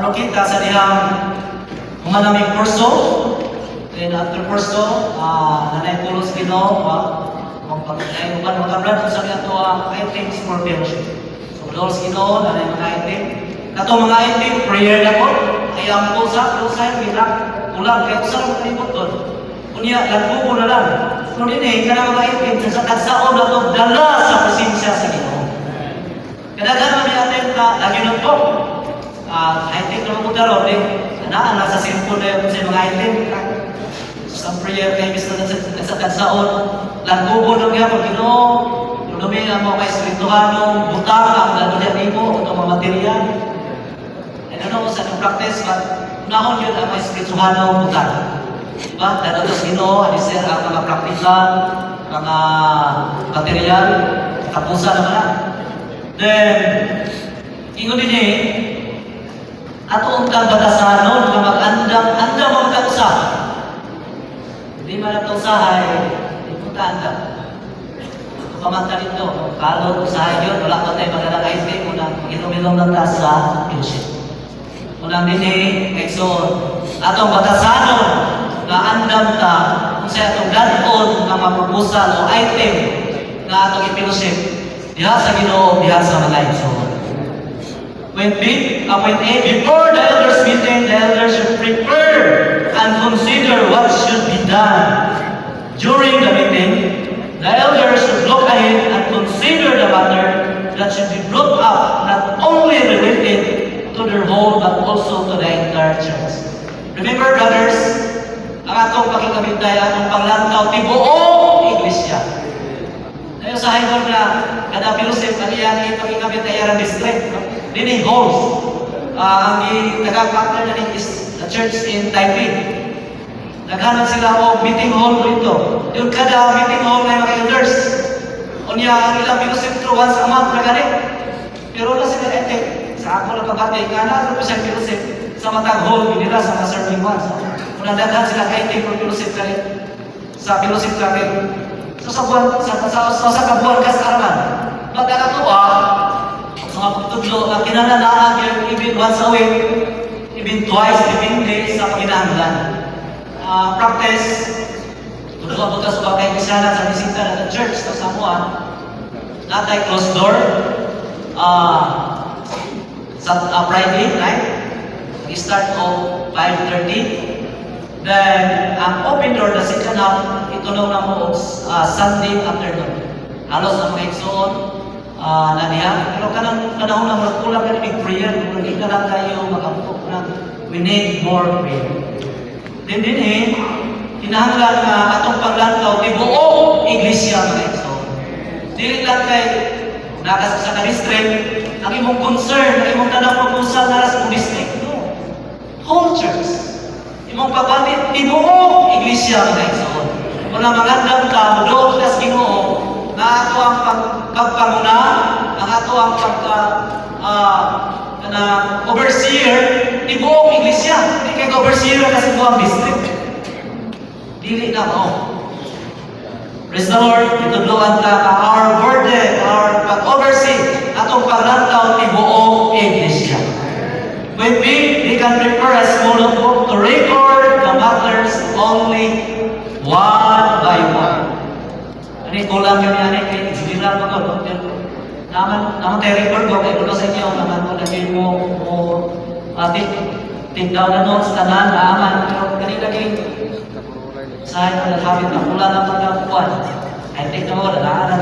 Rokita sa dihang humanaming kurso. Then after kurso, nanay pulos Ginoo, magpagkakay uban magkabrad sa ato items for fellowship. So pulos Ginoo, nanay mga item. Kato mga item, prayer na po. Ayang po sa ulang kaya usap ang kalibot doon. Kunya, nagpupo na lang. So din eh, kanang mga item, sa tagsaon na ito, dala sa presensya sa Ginoo. Kadaghan na item na, lagi na po. Item na mga darong, nasa cellphone na yung sa mga item. Sa prayer kay Mr. sa tagsaon, langgubo na kaya pag Ginoo, luming ang mga espirituhanong butang ang lalunyan mo, itong mga material. I don't know sa practice, but unahon yun ang mga espirituhanong butang. Diba? Dahil ito sa Ginoo, anisir ang mga praktikal, mga material, kapusa naman na. Then, ingon din eh, ato ang batasanon na mag-andam ang kausa. Hindi man ang kausahay, hindi mo taandam. pamanta dito, kalot, usahay yun, wala pa tayo magalang item, unang ilong-ilong ng tas sa fellowship. Unang din Exxon, atong batasanon, na andam ta, kung sa atong danon, na mapropusal o item, na atong ipinusip, diha sa Ginoo, diha sa mga Exxon. When before the elders meeting, the elders should prepare and consider what should be done. During the meeting, the elders should look ahead and consider the matter that should be brought up, not only related to their whole, but also to the entire church. Remember, brothers, ang atong pakikabintay, atong panglantaw, tibuong iglesia. Ngayon sa high na, kada Pilosip, ano yan, pakikabintay ang district. Dini halls. Ang taga-factor na is the church in Taipei. Naghanap sila o meeting hall dito. Yung kada meeting hall na mga elders. Unya ang ilang Pilosip once a month na gani. Pero na sila etek. Sa ako na kabate, nga na sa Pilosip sa matag hall, nila sa mga serving ones. Kung nagdagan sila kay for Pilosip kani. Sa Pilosip kani. So sa buwan, sa kabuan kasaraman. Magkakatuwa, mga pagtudlo na kinanalaan yung even once a week, even twice, depende sa paginahanglan. Practice, tulad po sa bagay kisana sa bisita na church sa Samoa, natay closed door, sa Friday night, start of 5:30. Then, ang open door na second half, ito na mo Sunday afternoon. Halos ang mga Exxon, na niya. Pero kanang panahon na magkulang ka ng prayer, kung hindi ka lang tayo makamukok na, we need more prayer. Din kinahanglan na atong paglantaw, di buong iglesia mga Exxon. Dili lang kay nakas sa district, ang imong concern, ang imong tanang proposal na sa district. No. Whole church. Imong pagbatit, di buong iglesia mga Exxon. Kung na magandang ka, doon ka sa Ginoo, na ato ang pagpanguna, ang ato ang overseer, di buong iglesia. Hindi kay overseer kasi buong district. Dili na mo. Praise the Lord, itudloan ka our burden, our pag-oversee, atong paglantaw ni buong iglesia. When we can prepare a small notebook to record the matters only one by one. Ani kulang kami ani kay general pagod. Naman tayo record ko kay kuno sa inyo naman ko lagi mo take down na notes tanan naaman pero kani lagi sa ito habit na pula na pagkakuan. I think na mo na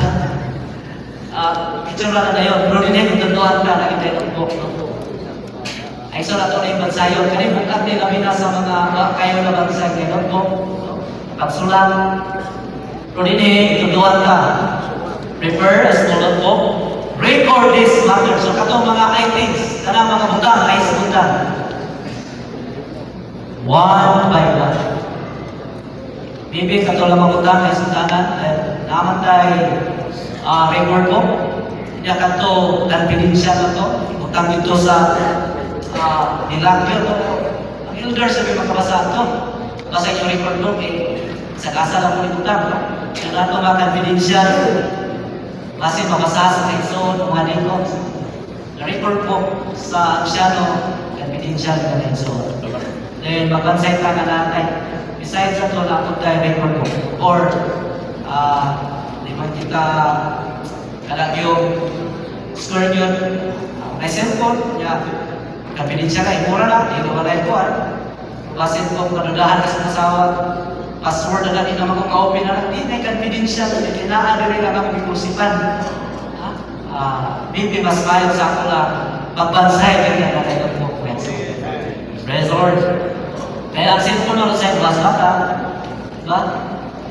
picture lang na yun. Pero din yung tunduan ka na kita yung book. Ay so na ito na yung bansayon. Kani bukat din kami na sa mga kayo na bansay ng book. Pagsulang. Pero din tunduan ka. Prepare a small notebook. Record this matter. So katong mga items, kanang mga butang ay sa butang. One by one. Maybe katong mga butang ay sa butanan. Naman tayo record book. Hindi kato confidential na to. Butang dito sa nilagyo to. Ang elders sabi makabasa ito. Basa yung record book sa kasa lang po yung butang. Kaya nato mga confidential. Kasi mabasa sa Exxon, mga dito. Na-record po sa Anciano, confidential na Exxon. Then, magbansay ka na natin. Besides sa ito, napod tayo record po. Or, di ba kita kalag yung score nyo, may cellphone, confidential ka, imura na, hindi ko malay ko. Basin po, kanudahan ka sa masawag. Password na natin naman kung ka-open na natin, may confidential, may kinaan rin lang akong ikusipan. Maybe mas mayon sa ako lang, pagbansay ka na natin ang book. Praise the Lord. Kaya ang cellphone na sa mas bata, diba?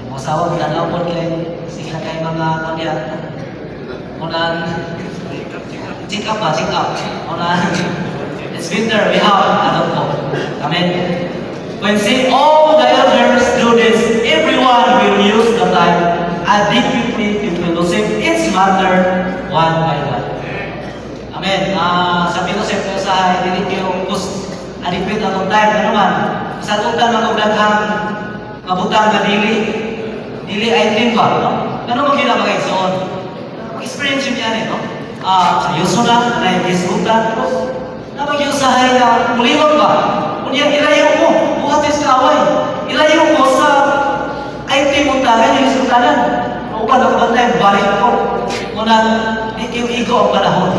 Yung masawag na naupon kay sila kay mga kandiya. Unang, check up ba? Check up. Unang, it's winter, we have, po. Amen. When see all the elders do this, everyone will use the time adequately to fellowship each matter one by one. Amen. Sa fellowship ko sa hindi yung adequate na time. Ano man? Sa tutan na magdaghang mabutang na dili item ba? No? Ano mo ginamagay soon? Mag-experience yun yan no? Seryoso na, naibisutan, pero napag-iusahay na muliwan ba? Kunya, ilayo mo, buhatis ka away. Ilayo mo sa IT mong tagan, yung sultanan. Upan ako ba tayo, balik ko. Muna, igo ang panahon.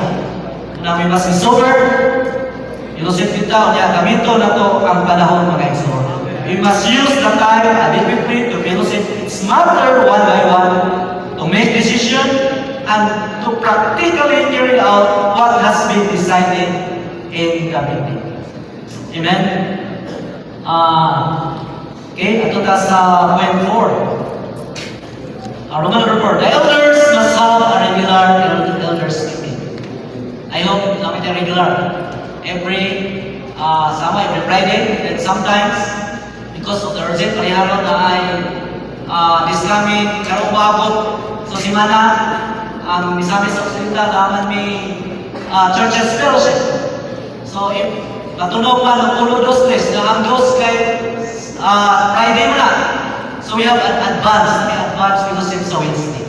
Muna may mas sober, ilusin kita, niya, gamito na to ang panahon mga iso. We must use the time adequately to fellowship. It's matter one by one to make decision and to practically carry out what has been decided in the meeting. Amen? Okay, ito ta sa point 4. Roman number 4. The elders must have a regular elders meeting. I hope namin yung regular. Every Friday, and sometimes, because of the urgent pariharo na ay this coming karong maabot so simana ang misabi sa ospital daman may churches fellowship. So if matunog pa ng ulo dos tres na ang dos kay Friday mo na. So we have an advance fellowship sa Wednesday.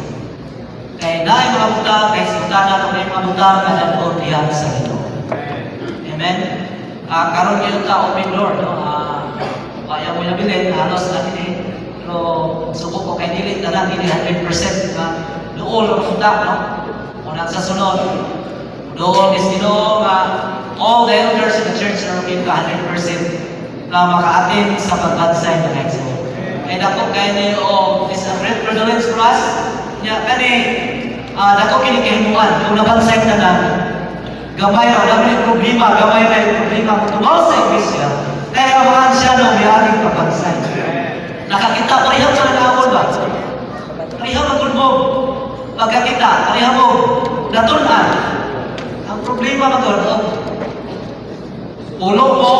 Kaya na yung mga buta, kaya sultana kung may mga buta, kadang diyan sa ito. Amen? Karon yung tao, open door, no? Kaya mo nabilin, halos natin eh. Pero suko ko kay dilit na lang, hindi 100% na doon ang punta, no? Unang sa sunod, doon is all the elders in the church are looking ka 100% na maka-attend sa pagbansay ng next one. Kaya dako kayo niyo, it's a great privilege for us. Kani, dako kinikahimuan, kung nabansay na na, gamay o dami yung problema, gamay na yung problema kung tumaw sa iglesia, kaya mahan siya nung yaring papansay. Nakakita, pariham sa nag-aawol ba? Pariham ang gulmo. Pagkakita, pariham mo, natunan. Ang problema mag-ordo, ulo mo,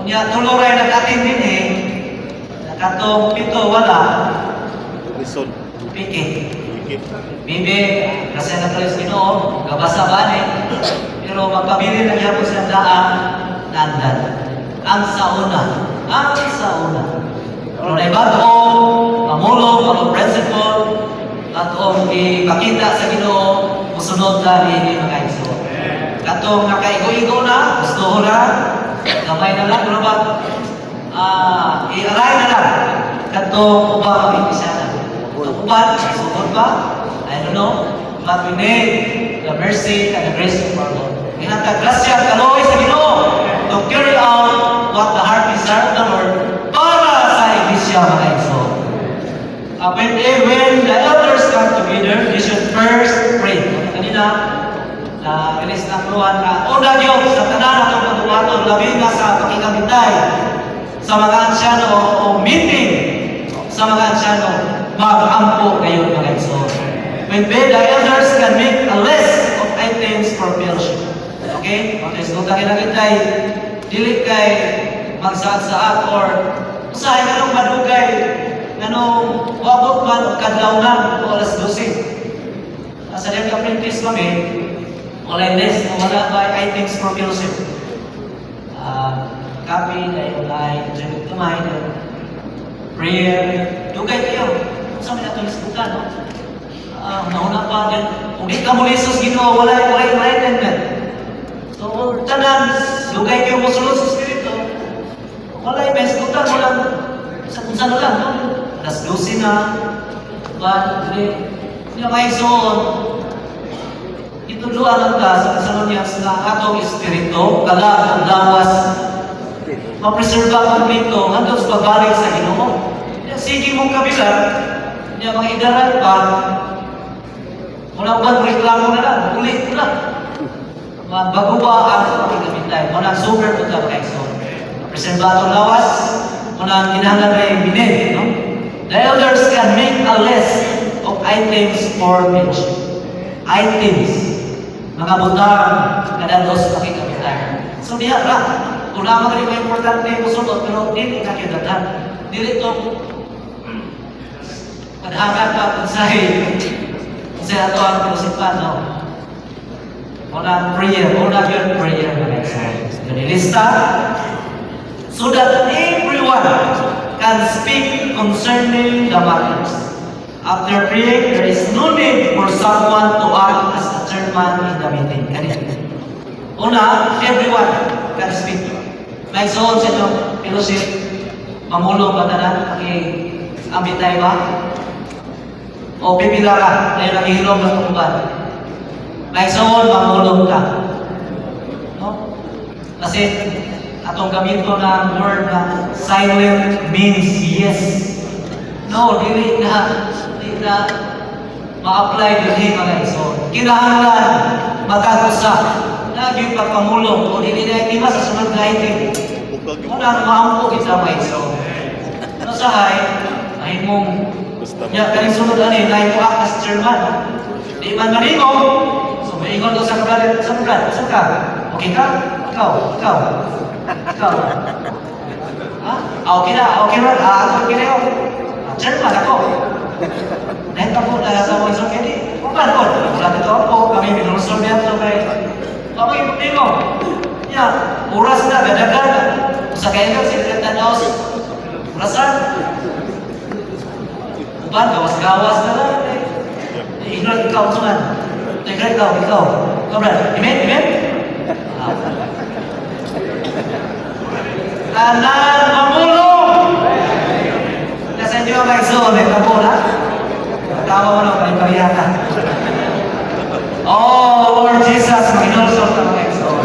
kunya tuluray nag-atin din eh, nakatong pito, wala. Lison. Piki. Bibi, kasi natulis Ginoo, gabasa ba ni? Pero magpabili na niya po sa daan, nandan. Ang sauna. Pero na ibadong, mamulong, mga principle, at ipakita sa Ginoo, musunod na ni mga iso. Katong nakaigo-igo na, gusto na, gamay na lang, pero ba, i-aray na lang. Katong ubang mabibisa na. Uban, sugod ba? I don't know. But we need the mercy and the grace of our Lord. Inata grasya kaloy sa Ginoo to carry out what the heart desire of the Lord para sa iglesia mga iso. When the elders come together, they should first pray. Kanina, release na kluhan na, una Diyos, sa tanan atong pagbuhaton, labi na sa pakikabitay sa mga ansyano o meeting sa mga ansyano, mag-ampo kayo mga iso. When the elders can make a list of items for fellowship. Okay? So kaya nakitay, dili kay magsaad-saad or usahay nga nung madugay, nga nung wabot man o kadlawnan o alas 12. Sa diyang ka-practice kami, wala list, wala ba items for fellowship. Copy, wala, drink kamay, prayer, dugay kayo. Sa mga ito isbutan, no? Nauna pa din. Kung di ka muli sus Ginoo, wala enlightenment. So, tanan, dugay kayo musulod sa Espiritu. Wala yung isbutan, wala sa kung saan lang, no? Alas 12 na, ba, hindi na may soon. Ituluan lang ka sa Thessalonians na atong Espiritu, kala ang lawas, mapreserba ang pito, hanggang sa pagbalik sa Ginoo. Sige mong kabilang, niya mga idaran pa, wala ba reklamo na lang, ulit na lang. Bago ba ang pagkamitay, wala sober po ka kayso. Preserbatong lawas, wala kinahanglan na yung binid, no? The elders can make a list of items for fellowship. Items, mga butang, kadalos pagkamitay. So diya, kung naman ka rin mga importante yung musulot, pero hindi nakidatan. Dili ito, kadhangan pa kung sa ato ang pinusipan, no? Unang prayer, unang yun prayer mga exercise. Nilista, so that everyone can speak concerning the matters After praying, there is no need for someone to act as a chairman in the meeting. Ganito. Una, everyone can speak. Like so, sa inyo, fellowship, mamulong ba tanan? Ambit tayo ba? O pipila ka, tayo naghihilom ng tukuban. Like so, mamulong ka. No? Kasi, atong gamito ng word na silent means yes. No, dili na ma-apply din mga iso. Kinahanglan magkagusa na yung pagpamulong o dili na iba sa sunod na itin. Muna maampo kita mga iso. No sahay, ay mong kaling sunod ani, na ito act as chairman. Di man maningong, so maingon ko sa kabrad, saan ka? Okay ka? Ikaw. Ha? Okay na. Ako kinayo. Chairman ako. Dahil pa po na sa mga isang kini. Kuman po. Wala dito ako. Kami minurusol niya ito kay kami tingong. Oras na. Gadagan. Sa kaya ka sila tanaw. Orasan. Kuman. Gawas-gawas na lang. Ignorant ikaw suman. Ignorant ikaw. Kamran. Amen? Tanan mamulong. Nasa inyo ang mag-zone, tabo na? Tawa mo na, palipayakan. Oh, Lord Jesus, mag-inulsol ka mag-zone.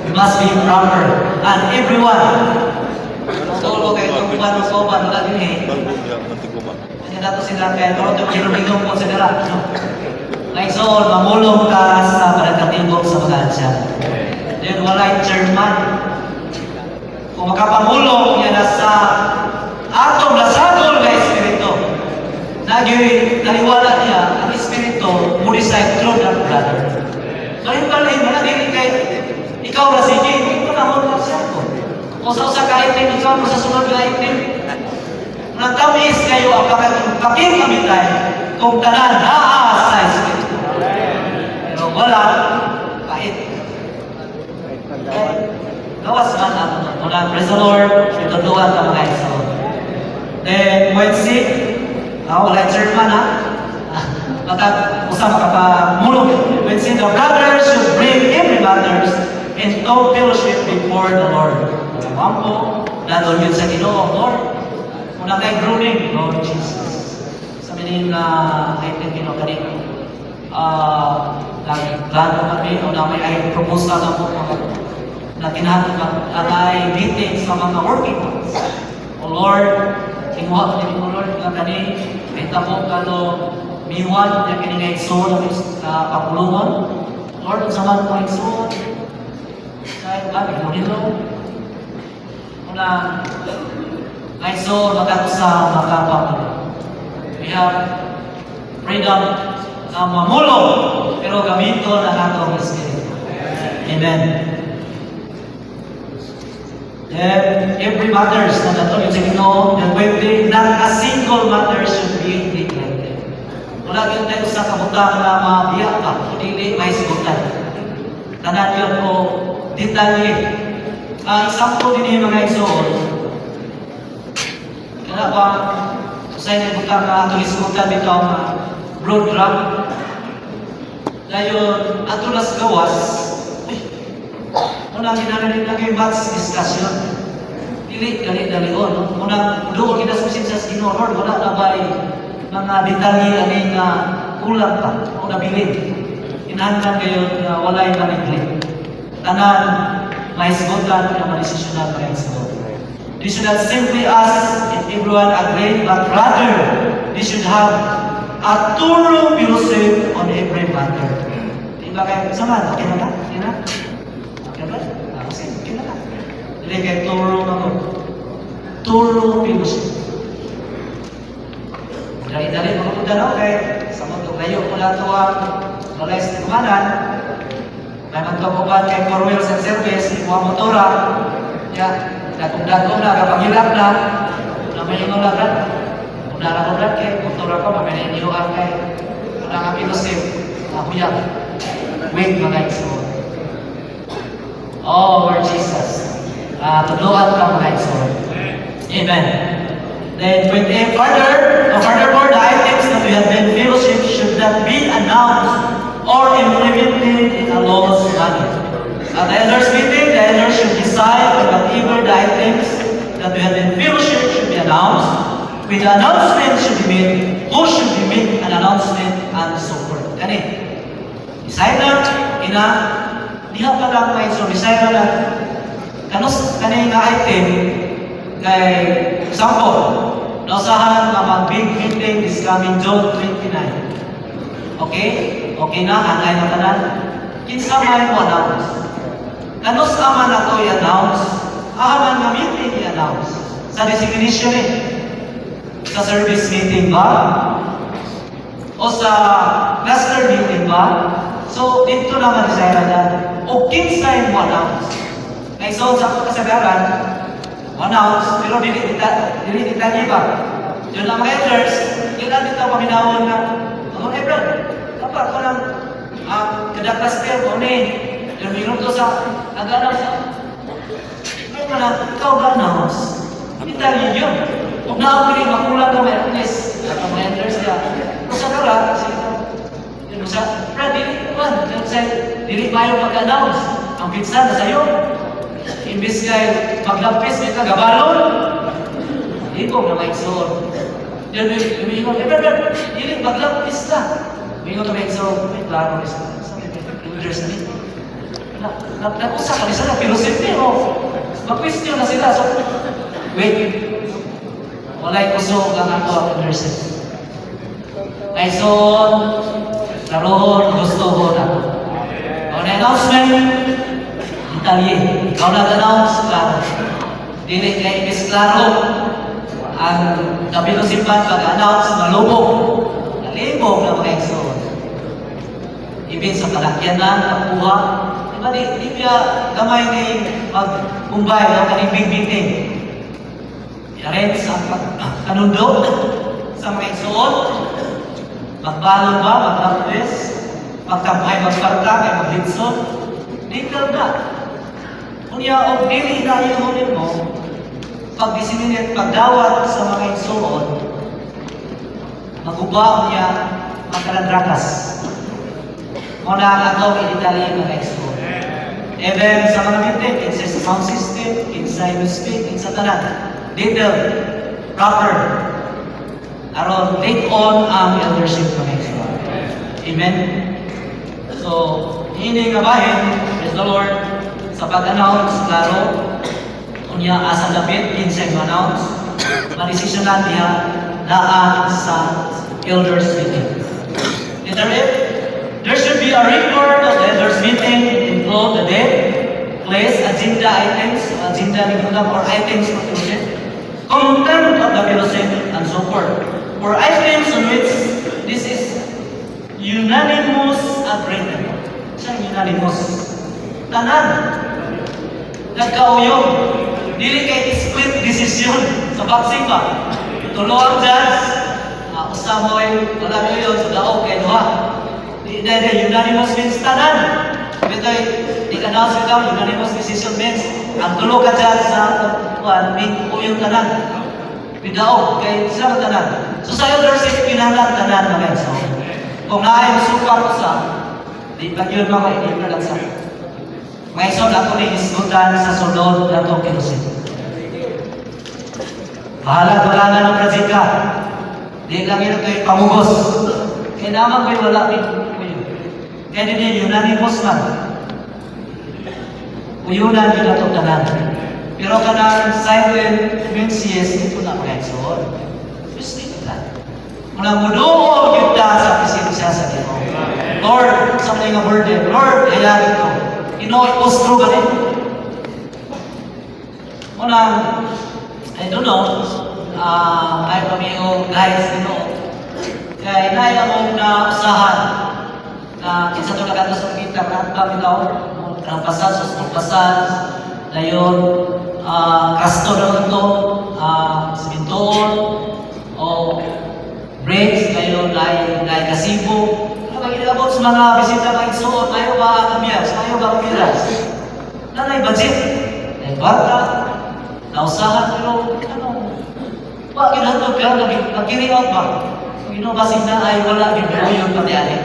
We must be proper. And everyone, solo kayo itong kuman-soban, wala din eh. Kasi nato sila kayo, ito yung kinumigong po sa dira. Mag-zone, mamulong ka sa palagkatibok sa mga ansya. Then, wala'y chairman. Kung makapamulong yan sa atong nasagol na Espiritu, naliwala niya ang Espiritu muli sa throne ng brother. Balik-balik mo na din kay ikaw na sige, hindi ko na hulog siya ko. Kung sa kaitin, ikaw mo sa sunod na itin. Nagtamis kayo ang kaping kami tayo kung tanan naa sa Espiritu. Pero wala, kahit gawas man ang mga praise the Lord, itutuan ka mga iso. Then, Wednesday, wala chairman ha. Usap makapamulong. Wednesday, the brothers should bring every matters into fellowship before the Lord. Mampo, dadol yun sa Ginoo, Lord. Muna kay groaning, Lord Jesus. Sabi niyo na, I think, kanina, nagplano kami, o na may ay proposal na po na kinahanglan at ay meeting sa mga working ones. O Lord, tingwa din mo Lord nga kani, kita mo kano miwan na kini nga igsoon sa kapulungan. Lord, sa man ko igsoon. Sa iba, mo nilo. Una, nga igsoon, magkatusa, makapamulong. We have freedom na mamulong, pero gamito na natong Espiritu. Amen. Then, every matters na nato yung Ginoo, that when not a single matter should be neglected. Wala yung tayo sa kabutang na mabiyak pa, hindi may sigutan. Tanan yun po, detalye. Example din yung mga igsoon. Kaya ba, sa inyo butang na ito isigutan dito ang road ramp. Dayon, ato nas gawas, muna ginagaling na kayo max discussion. Dili, dali-dalion. Muna, doon kinasusin sa Ginoo, Lord, wala na ba mga detalye aning kulang pa o nabilin. Inahanggan kayo na wala yung manigli. Tanan, may sigutan na manisisyonan pa yung sigot. They should not simply ask if everyone agree, but rather, they should have a thorough fellowship on every matter. Diba kayo, sama, okay na ka? Okay na? Hindi kayo turo na mo. Turo fellowship. Dali-dali mga pagdalaw kayo. Sa mga kayo mula ito ang malayas na kumanan. May magkabuban kay Corwell sa service, ikuha motora. Dagong-dagong na, kapag hilap na may inulagan. Kung narakulat kay motora ko, may iniluan kay kung nakapilusip, nakuyap. Wait mga igsoon. Oh, Lord Jesus. Tudloan ka mga igsoon. Amen. Then 28, furthermore, the items that we have been fellowship should not be announced or implemented in a lawless manner. At the elders meeting, the elders should decide on whatever the items that we have been fellowship should be announced. With the announcement should be made, who should be made an announcement, and so forth. Kani, decide na, diha pa lang may so decide na kanus kani nga item kay example, nausahan nga mag-big meeting this coming June 29. Okay? Okay na, angay na tanan. Kinsa man mo announce. Kanus aman na to i-announce, aman nga meeting i-announce. Sa designation sa service meeting ba? O sa cluster meeting ba? So, dito naman sa iradan. O kinsa mo announce. Kaya so, sa kasagaran, announce, pero dili detalye ba? Yun ang mga elders, yun ang dito paminawon na, mga Ebron, kapag ko lang, kada cluster ko ni, yung minuto sa, nag-announce, ano na, ikaw ba-announce? Detalye yun. Kung naawin, makulang ka may at least, at mga elders niya, kung sa kara, kasi yun sa, Brad, dili tayo mag-announce, ang pinsan na sa'yo, imbis kay maglapis may kagabalon, hindi ko na maigsoon. Yan yung ingon, brother, hindi maglapis na. Ingon na maigsoon, may klaro rin sa elders na dito. Nag-usa ka rin sila, philosophy mo. Mag-question na sila. So, wait. Walay kusog ang ako ang elders. Maigsoon, naroon, gusto ko na. On announcement, detalye. Ikaw nag-announce, klaro. Dili kay Miss Klaro, ang kabilusimpan pag-announce, malubog. Nalibog na mga exon. Ibig sa palakyanan, pagkuha. Diba, di kaya gamay ni mag-umbay ng kaning big meeting. Arrange sa kanundok sa mga exon. Magbalon ba, mag-rapis, magkampay, magparta, kay mag-litson. Detail na. Kunya og dili na yung mo pag-disseminate, pagdawat sa mga igsoon, magubaw niya magkalandrakas. Muna ang atong i-detalye mga igsoon. Even sa mga meeting, kinsa sa sound system, kinsa yung speak, kinsa tanan. Detail, proper. Aron take on ang eldership mga igsoon. Amen? So, hindi nga bahin, praise the Lord, sa pag-announce, klaro, kunya asa dapit, kinsay ma-announce, ma-desisyonan niya daan sa elders meeting. Letter F, there should be a record of the elders meeting, include the date, place, agenda items, agenda program or items for fellowship, content of the fellowship, and so forth. For items on which this is unanimous agreement. Siyang unanimous. Tanan. Nagkauyong. Dili kay split decision sa boxing ba? Tulo ang judge. Usamoy, wala nyo yun. So daog kay Noha. Dahil unanimous means tanan. Ito di ka na sila, unanimous decision means ang tulo ka judge sa may uyong tanan. Bidaog kay sila tanan. So sa eldership, pinangan tanan mga iso. Kung naayong support sa di pa yun mga hindi lang sa may isod ako ni isgutan sa sunod na itong kinusin. Wala na ng projeka. Di lang yun ito'y pamugos. Kaya naman ko'y wala din. Kaya din yun, unanimous man. Uyunan yun na itong tanan. Pero kanang silent means yes, ito na mga isod. Just ito lang. Muna muduo yun sa pisensya sa Ginoo. Lord, something a burden. Lord, hayagin ko. Ipostro ka rin. Muna, I don't know, ay pamiyo guys, kaya inaya mo na usahan na kinsa ito naganda sa kita na kami daw, trampasan, suspasan, dayon, kasto na ito, simintoon, o breaks, dayon, ay kasibo. Pag-inabot sa mga bisita ng igsoon, ayaw ba ang amiyas? Ayaw ba ang amiyas? Nanay budget. Ay bata, nausahan pero ano? Wa ginhatod ka nag-carry out ba? Basig na ay wala gid pati ani.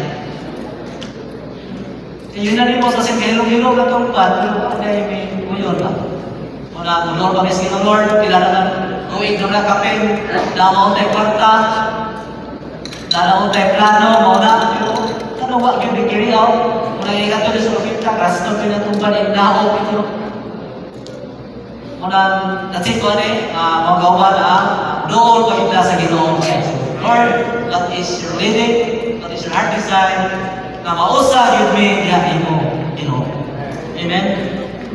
Yun na rin mo sa hilong-hilong na itong pad, pero ay may kuyon ba? Muna, Lord, kami sa Lord, kilala na, uwing doon na kape, damaon tayo kwarta, damaon tayo plano, muna, pero ano wag yung carry out? Muna yung ikato sa kapita, kaston ko na itong panignaho, ito. Muna, that's it ko mga kauban, doon pakita sa Ginoong Lord, that is your leading, that is your heart desire, na mausa yun may dihain mo, Ginoo. Amen?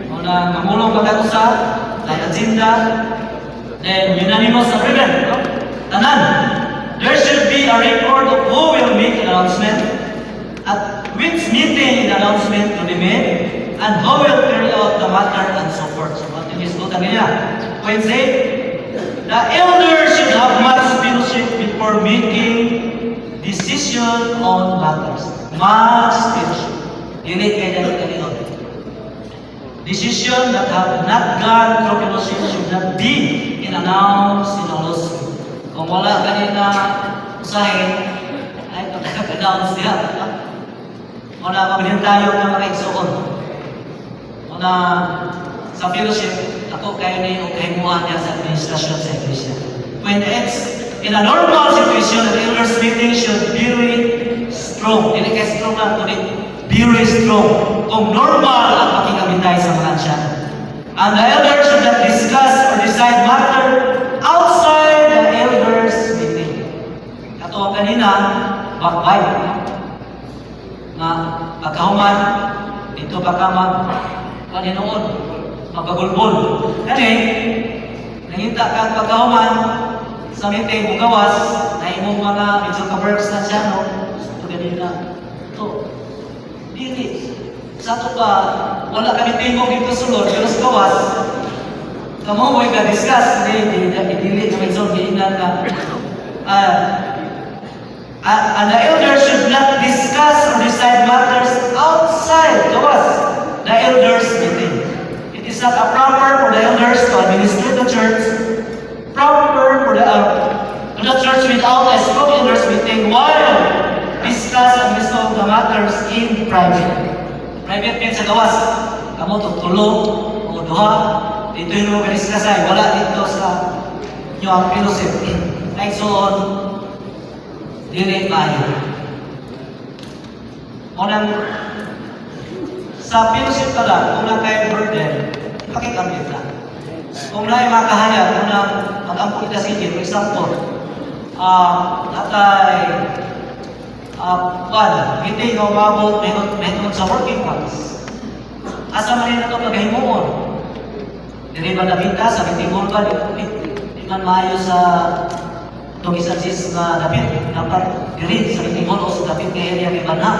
Muna, mamulong pagkakusa, like agenda, then unanimous agreement, no? Tanan, there should be a record of who will make an announcement, at which meeting the announcement will be made, and who will carry out the matter, and so forth. So, what is good niya? Wednesday, the elders should have much fellowship before making decision on matters. Much fellowship. Dili kaya kanino. Decision that have not gone through fellowship should not be announced in a lawsuit. Kung wala kanina usahin, ay pagkaka-announce niya. Muna mabilin tayo ng mga igsoon. Muna sa fellowship, ako kayo na yung kahimuan niya sa administrasyon sa iglesia. When it's in a normal situation, the elders meeting should be really strong. Hindi kaya strong na, kundi be really strong. Kung normal ang pakikabitay sa mga ansyan. And the elders should not discuss or decide matter outside the elders meeting. Kato kanina, bakbay. Na pagkahuman, dito pagkamag, kaninoon, magpagulbol. Kani, nangita ka pagkahuman, sa meeting, mong gawas, na imong mga medyo ka-works na siya, no? Ito ganina. Ito. Dili. Sa ito pa, wala kami tingog dito sulod, pero sa gawas, kamo mo i-discuss, dili na medyo giinan na. And the elders should not discuss or decide matters outside gawas, the elders meeting. It is not proper for the elders to administer the church, proper for the church without a strong elders meeting while discuss and resolve the matters in private. Private means sa gawas. Kamu tutulong o duha. Dito yung mga discuss ay wala dito sa yung fellowship. Like so on, dili tayo. Unang sa fellowship ka lang, kung na kayo burden, pakikambit na. Kung na yung makahayag, kung na mag-ampun kita sige, for example, hindi nga umabot, meron sa working class. Asa man rin na ito paghimuon. Dili ba nabita sa bitimol ba, di man maayo sa itong isasis na dapit, dapat dili sa bitimol o sa dapit kaya niya kibanha.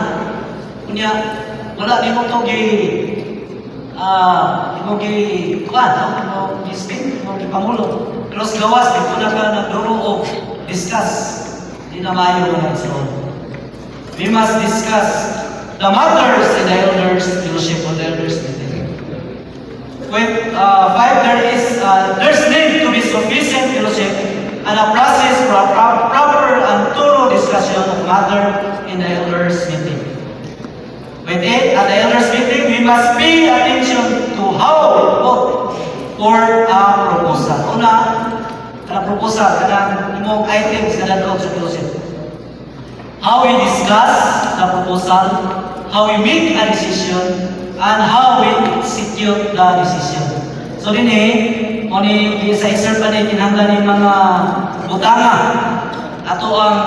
Kunya, wala di mo ito gi-speak, mo gi-pangulo. Pero sa gawas, di po na ka nagduro o discuss. Di na maayo na nagsoon. We must discuss the matters in the elders, fellowship of the elders meeting. With there's need to be sufficient fellowship and a process for a proper and thorough discussion of matter in the elders meeting. With it, at the elders meeting, we must pay attention to how we vote for a proposal. Una, ang proposal, kanang imong items na doon sa fellowship. How we discuss the proposal, how we make a decision, and how we execute the decision. So din sa excerpt pa din, kinahanglan ng mga butanga. Ato ang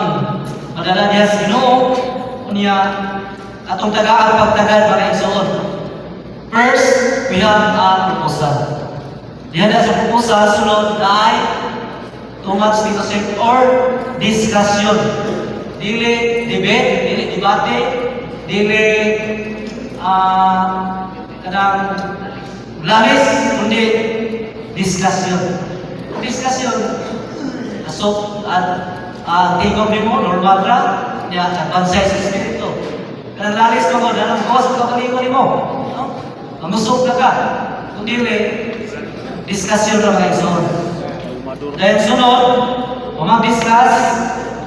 madala niya sa Ginoo, kunya atong tagaan pagtagad para igsoon. First, we have a proposal. Diyan sa proposal, sunod na ay too much discussion or discussion. Dili debate, dili debate, dili kanang langis, kundi discussion. Discussion. So, tingog mo, normal ra, niya, advanced sa espiritu. Kanang langis ka mo, dalang bawas ka kalingon mo. Mamusog ka ka. Kung dili, discussion ra mga igsoon. Maduro. Then sunod, umag-discuss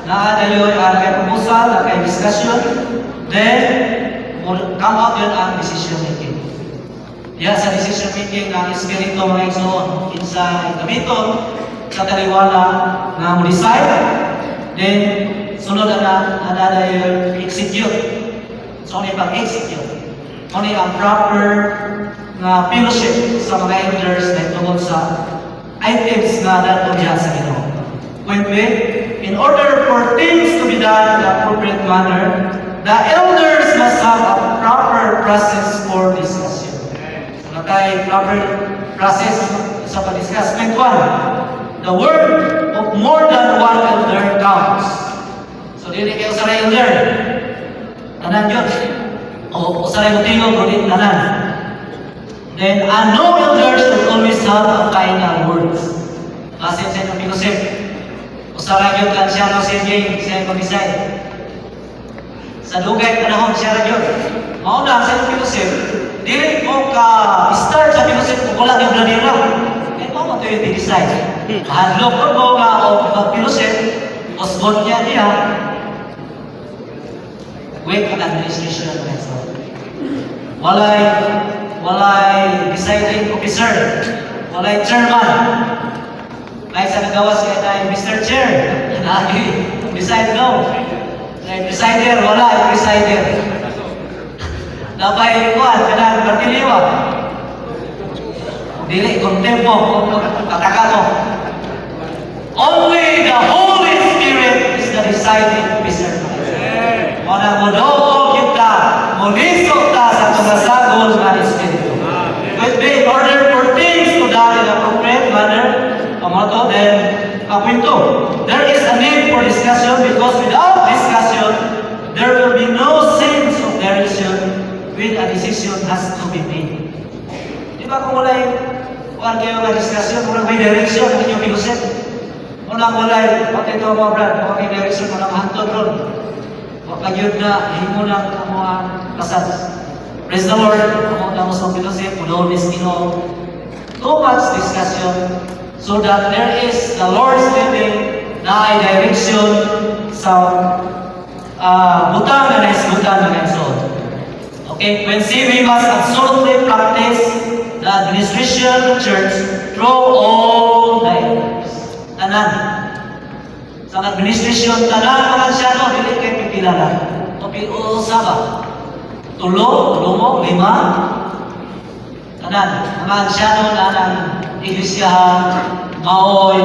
na dayoy kay proposal, na kay discussion. Then, come out yun ang decision making. Yeah, sa decision making na espiritu mga igsoon, kinsa gamiton sa taliwana nga mo decide. Then, sunod na dayoy execute. So, may pag-execute. Ano ang proper nga fellowship sa mga elders na tungkol sa items na dato diha sa Ginoo. In order for things to be done in the appropriate manner, the elders must have a proper process for discussion. So, nakay proper process sa pag-discuss. Point 1, the word of more than one elder counts. So, dili kayo sa elder. Tanan yun. O usahay mo tingog o din tanan. Then, no elders should always have a final words. Kasi sa inyo pinusip, usahay yun kan siya no Sergey, siya yung mag-decide. Sa dugay panahon siya rin yun. Mauna sa inyo pinusip, dili mo ka-start sa pinusip kung wala yung blanira. Eh, mo ito yung decide. Mahadlok ko mo nga o pinusip, osbon niya niya, wait ang administration ng Meso. Walay deciding officer, walay chairman. Ay sa nagawas kaya tayo, Mr. Chair, lagi, decide no. Decider, wala, decider. Napay ikuan, kanang partiliwa. Dili, kontempo, kataka mo. Only the Holy Spirit is the deciding officer. Muna modogo kita, munisok ta sa tumasagol ng Espiritu. In order for things to done in appropriate manner, there is a need for discussion because without discussion, there will be no sense of direction when a decision has to be made. Di ba kung wala kayo nga discussion, kung may direction ang inyong pinusip, unang walay, pati ito mga brad, may direction, unang hantod ron. Pag-yun na, himo na ang mga kasal. Praise the Lord, ang mga sa pinusip, unang destino. Too much discussion so that there is the Lord's leading na ay direction sa butang na naisbutan na naisod. Okay, when we must absolutely practice the administration of the church through all the years. Tanan. Sa administration, tanan mga siyano, dili kayo pipilala. O usaba. Tulo mo, 5. Tanan. Mga siyano na ng iglesia, maoy,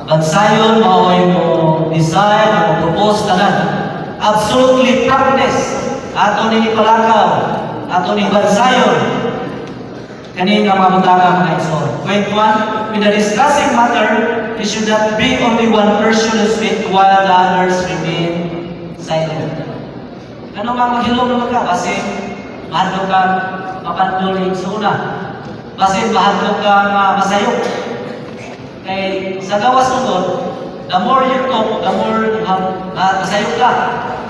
bansayon, maoy mo design, mo propose, tanan. Absolutely practice. Ato ni Palakaw, ato ni bansayon, kanina mga butaka mga iso. Point 1, in the discussing matter, it should not be only one person who speak while the others remain silent. Ano nga maghilom naman ka? Kasi mahalo ka mapanduling sa una. Kasi mahalo ka masayok. Kaya sa gawas sunod, the more you talk, the more you have masayok ka.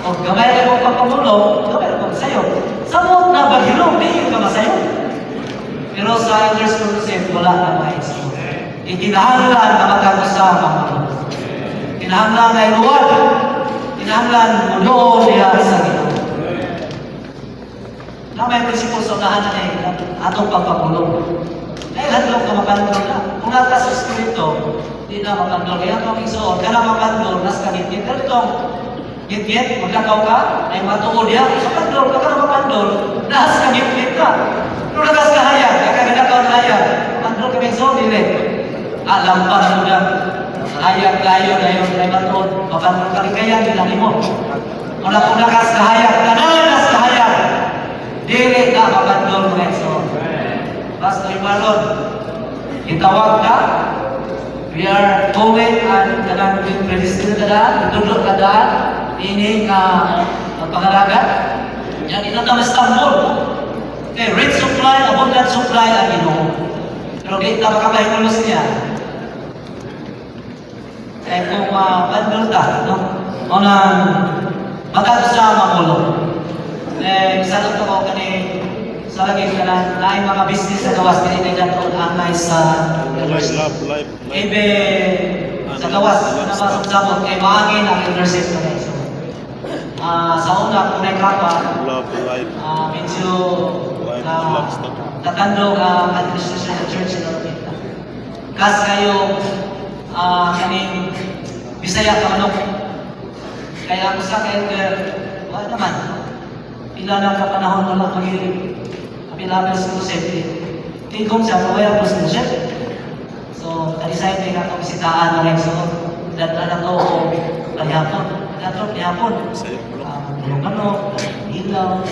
O gamay ka mong pagpamulong, gamay ka masayok. Sa mo na maghilom, di ka masayok. Pero sa elders concept, wala na mga iso. Ikinahanglan na magkakasama mo. Kinahanglan na iluwad. Kinahanglan mo doon niya sa Ginoo. Na may prinsipyo sa unahan na atong pagpapulong. Dahil hadlok ka makandol na. Kung nata sa Espiritu, di na makandol. Kaya itong isoon, ka na makandol, nas kanitid. Pero itong ngit-ngit, magkakaw ka, ay matuod yan. Makandol ka na makandol, nas kanitid ka. Pero nagas kahayag, kakagandakaw na hayag. Makandol ka may isoon, dili. Alam pa na muda. Hayag tayo na yun, ay matuod. Makandol ka rin kaya, bilangin mo. Kung nakas kahayag, nas kahayag. Dili na makandol mga isoon. Basta ibalon, itawag ka, we are going and kanang predestined ka daan, itudlok ka daan, ini pangalaga. Yan inatang Istanbul. Okay, rich supply, abundant supply ang Ginoo. Pero di ta makapahimulos niya. Kaya kung pandol ta, no? Unang magkakasama mo. Salot ako kani sa lagi ka na ay mga business na gawas din na dapat angay sa Live. even sa gawas na masabot kay maangin ang leadership na guys. So, sa una kung may kapa, Love live. medyo Live stuff. tatandog ang administration ng church na nakita. Kas kayo kaning Bisaya ka manok. Kaya ako sa elder, wala naman. Pila na kapanahon na lang pag-ilig. Kapila sa kusip. Tingkong siya, kawaya po siya. So, talisay tayo nga itong bisitaan na rin. So, dati na ito o pahihapon. Dati pahihapon. Sa'yo mo lang. Manok, ilaw.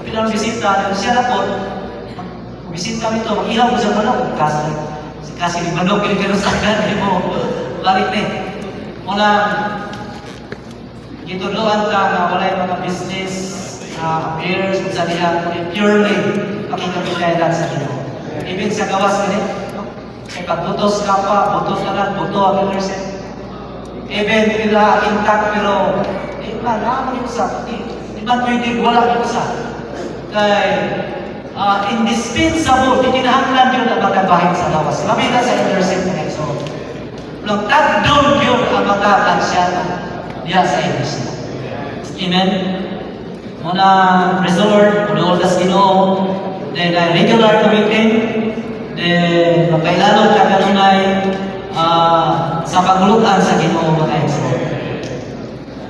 Pila ng bisita, siya na po. Bisita kami ito, mag-ihaw mo sa manok. Kasi ni manok, pinagano sa akin, mo. Balik na eh. Mula, gituluan ka na wala yung mga business, affairs, kung saan nila, purely pakikapitailan sa Ginoo. Even sa gawas ka rin, may pagbutos ka pa, butos ka lang, buto ang leadership. Even pila intact, pero, naman yung sa, di ba pwede wala yung sa? Kaya, indispensable, itinahanglan yun ang magkabahin sa lawas. Mabila sa leadership na so, walang tagdong yun ang magkakansya diya sa iglesia. Amen? Muna, praise the Lord, muna ulas Ginoo, then regular na meeting, then magkailanod ka kanunay sa paglutan sa Ginoo mga iglesia.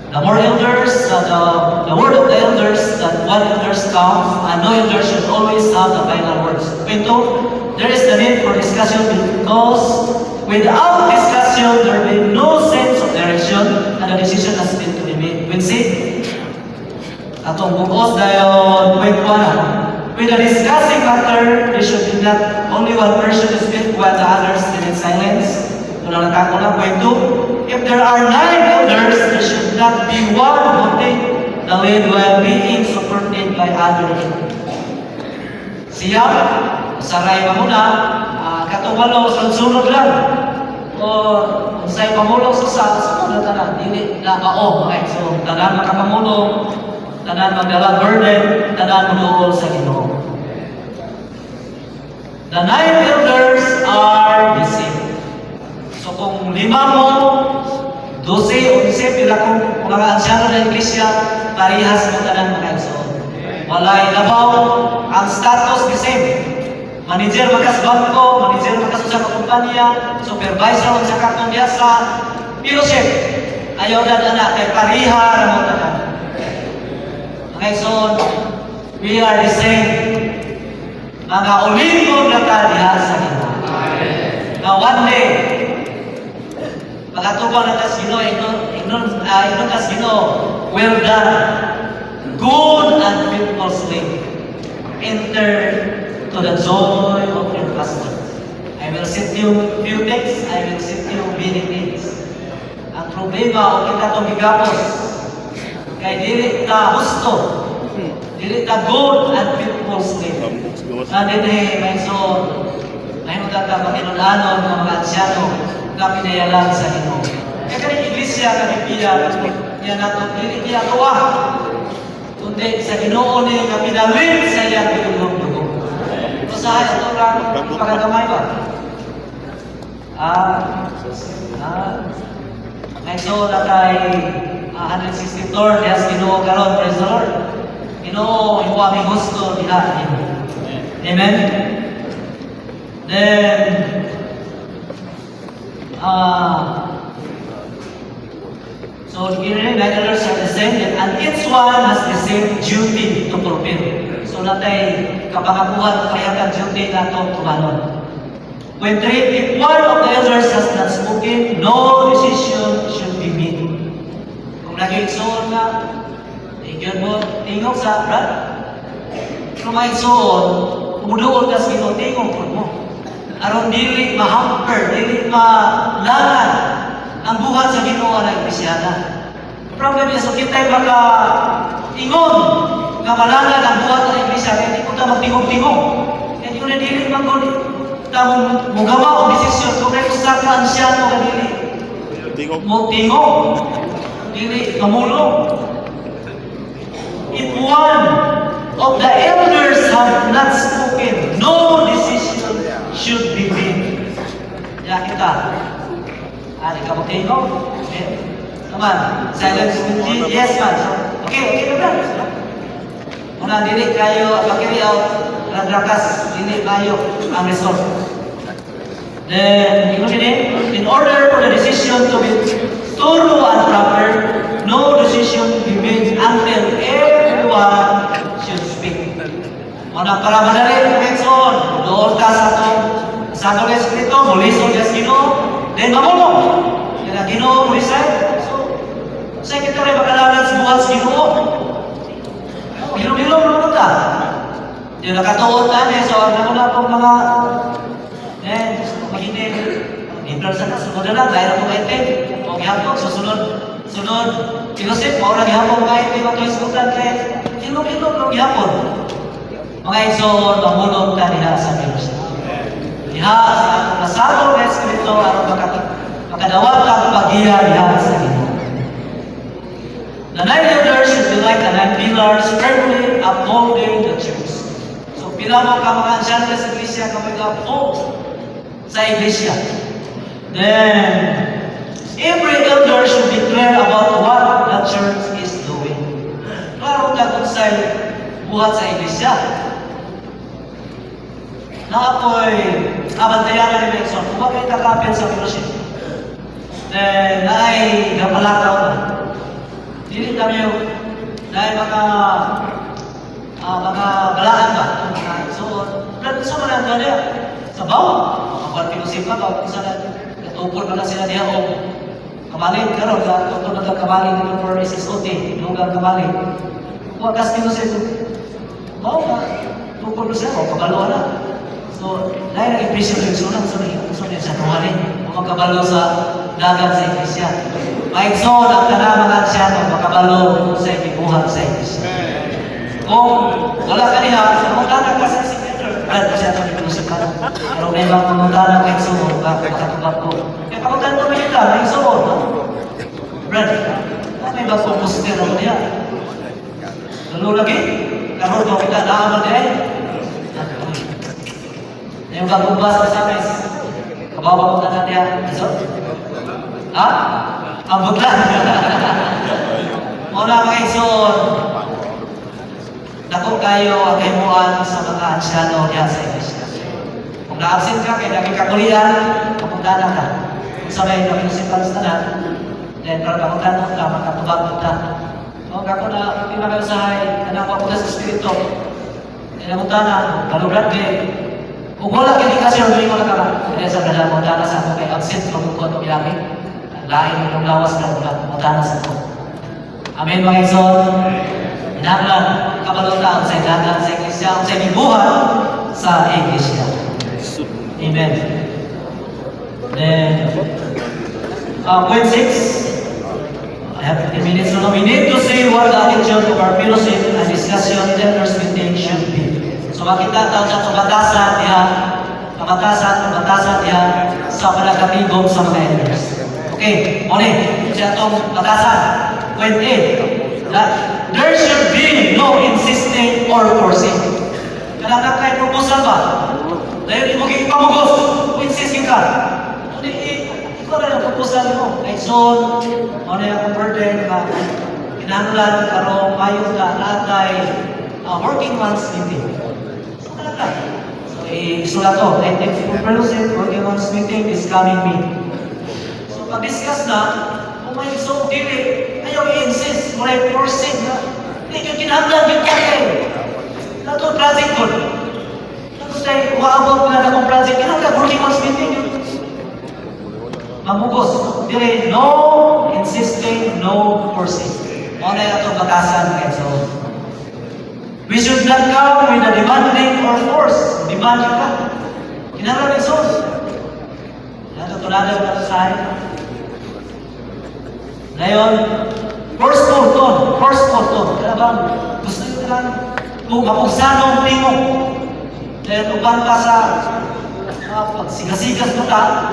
The more elders, the word of the elders, that one elders counts, and no elder should always have the final words. Quinto, there is the need for discussion because without discussion, there will be no sense of direction and the decision has been to be made. When see, atong bukos dayon point 1. With a discussing matter, there should be not only one person to speak while the others sit in silence. Kung nakako na point 2, if there are 9 elders, there should not be one holding the lead while being supported by others. Siya, saray pa muna, katubalo, sunod lang. O kung sa'yo pamulong sa sunod na tanan, hindi na mao. Okay, so tanan makapamulong, tanan magdala burden, tanan magduol sa Ginoo. The 9 elders are the same. So kung 5 mo, 12 o 11, pila kung mga ansyano ng iglesia, parehas mo tanan mga igsoon. Walay labaw, ang status the same. Manager makas bangko, manager makas sa kumpanya, supervisor sa kakong biasa, fellowship. Ayaw na na kay pariha na mo tanan. Mga igsoon, we are the same. Mga ulimog na tadiha sa Ginoo. Na one day, pagkatubang na tas Ginoo, ignon tas Ginoo, well done, good and faithful slave. Enter to the joy of your master. I will set you few things, I will set you many things. Ang problema o kita itong higapos, kay dili ta husto, dili ta good and faithful slave. Na dili, may so, may magkaka Panginoon ng mga ansyano, na pinayalan sa Ginoo. Kaya kani iglesia kani piya nato dili piya tuwa. Kundi sa Ginoo ni nga pinalin sa iyang dugo. Usahay ato ra pagagamay ba? Ay so nakay 164 dias Ginoo karon, praise the Lord. Ginoo imo aming gusto diha. Amen. Then so the elders are the same, and each one has the same duty to fulfill. So natay kapangabuhan kaya ka duty nato tumanon. When 3, if one of the elders has not spoken, no decision should be made. Kung nag-igsoon na, tingnan mo, tingog sa brad. Kung mag-igsoon, umuduol ka sa Ginoo, tingog po mo. Aron dili ma-hamper, dili ma-langan ang buhat sa Ginoo na iglesyana. Problem is, so kita'y maka-ingon nga malangan ang buhat ng iglesia, kaya di ko ta magtingog-tingog. Kaya di ko na dili mag-guli. Tamong mugawa o desisyon, kung na usa ka ansyano ka dili. Mo tingog, dili mamulong. If one of the elders have not spoken, no decision should be made. Ya kita. Ada kamu tengok? Teman, silence kunci, yes man. Okay, benar. Muna dili kayo carry out radrakas, dili kayo ang result. Then, in order for the decision to be thorough and proper, no decision be made until everyone should speak. Muna para madali, next on, doon ka sa tulis nito, mulisod ka sino, then mamulong. Kaya Ginoo, mulisay. Secretary Bacalaran sa buhat sa Ginoo. Bilong-bilong naman ka. Yung nakatuot na so ano na pong mga magiging libre sa kasunod na lang, dahil ako kaitin. O gihapon, susunod. Pinusip, maura gihapon kahit di ba ito iskutan kay bilong-bilong ng gihapon. Mga igsoon, mamulong ka nila sa Diyos. Diha, nasabong na Espiritu, makadawag ang pag-iya diha sa Ginoo. The 9 elders should be like the 9 pillars firmly upholding the church. So, pila mo ka mga ansyante sa iglesia kapag uphold sa iglesia. Then, every elder should declare about what the church is doing. Klaro ka kung sa buhat sa iglesia. Na ako'y abantayan na ni Maxon. Kung bakit kakapin sa fellowship. Then, naay gapalakaw na. Dili kami dahil mga galaan ba? So, sa mga niya, sa bawah, kapag pinusip ka, kapag isa na, natupod na sila niya o kamalin, karon natupod na kamalin dito for SSOT, lugang kamalin. Kung akas pinusip, bawah, tupod na siya, o kabalo na. So, dahil nag-impression yung sunang, so niya sa kamalin, o magkabalo sa dagat sa iglesia. Maigsoon ang tanamanan siya ng makabalo sa ikibuhat sa iglesia. Kung wala ka niya, magkana ka sa signature. Brad, siya ito ipinusin ka na. Pero may mga pangutana maigsoon, makatubag ko. Kaya pangutan ko may ita, maigsoon. Brad, may mga poster ako niya. Lalo lagi, karoon ko kita naaman niya. Yung kagumbas sa samis, kabawa ko na niya. Ha? Ang buglan. Muna mga igsoon, dako kayo ang kaimuan sa mga ansyano niya sa iglesia. Kung na-absent ka, kaya naging kakulian, kapunta na ka. Kung sabay na pinusipan sa tanan, then para kapunta na ka, makatubag ka. Kung ako na, hindi na kayo sahay, anak ko sa Espiritu. Kaya kapunta na, kalugat kayo. Kung wala kayo kasi, hindi mo na ka. Kaya sa ganda, kapunta na sa ako kay absent, magbukuan ng ilami. Lain ng lawas na matanas ako. Amen mga igsoon. Inaglan, kabalota sa dagat sa iglesia, sa ibuhat sa iglesia. Amen. Then, point 6. I have 15 minutes now. We need to say what the attitude of our fellowship and discussion elders meeting should be. So makita tayo sa kabatasan niya sa panagkatibong sa mga elders. Okay, ulit, siya itong batasan. Point 8, that there should be no insisting or forcing. Kailangan kayo proposal ba? Dahil mo kikita mo gos, insisting ka. Ikaw na yung proposal mo. Ay son, ano yung burden ka, kinahanglan karong mayon ka, natay working months meeting. So talaga. So, isulat ko, I think for fellowship, working months meeting is coming me. Pag-discuss na, kung may gusto dili, ayaw i-insist, mula forcing na. Hindi ka kinahanglan yung kakay. Nato project ko. Nato tayo, umaabot na akong project, kinahanglan, working months meeting. Mamugos, dili, no insisting, no forcing. Muna yung itong batasan kayo. So, we should not come with a demanding or force. Demanding ka. Kinahanglan yung source. Nato tulad ng sa'yo. Ngayon, forceful to. Kaya bang gusto nyo lang kung mapagsanong tingog. Dahil uban pa sa pagsigasigas mo ka,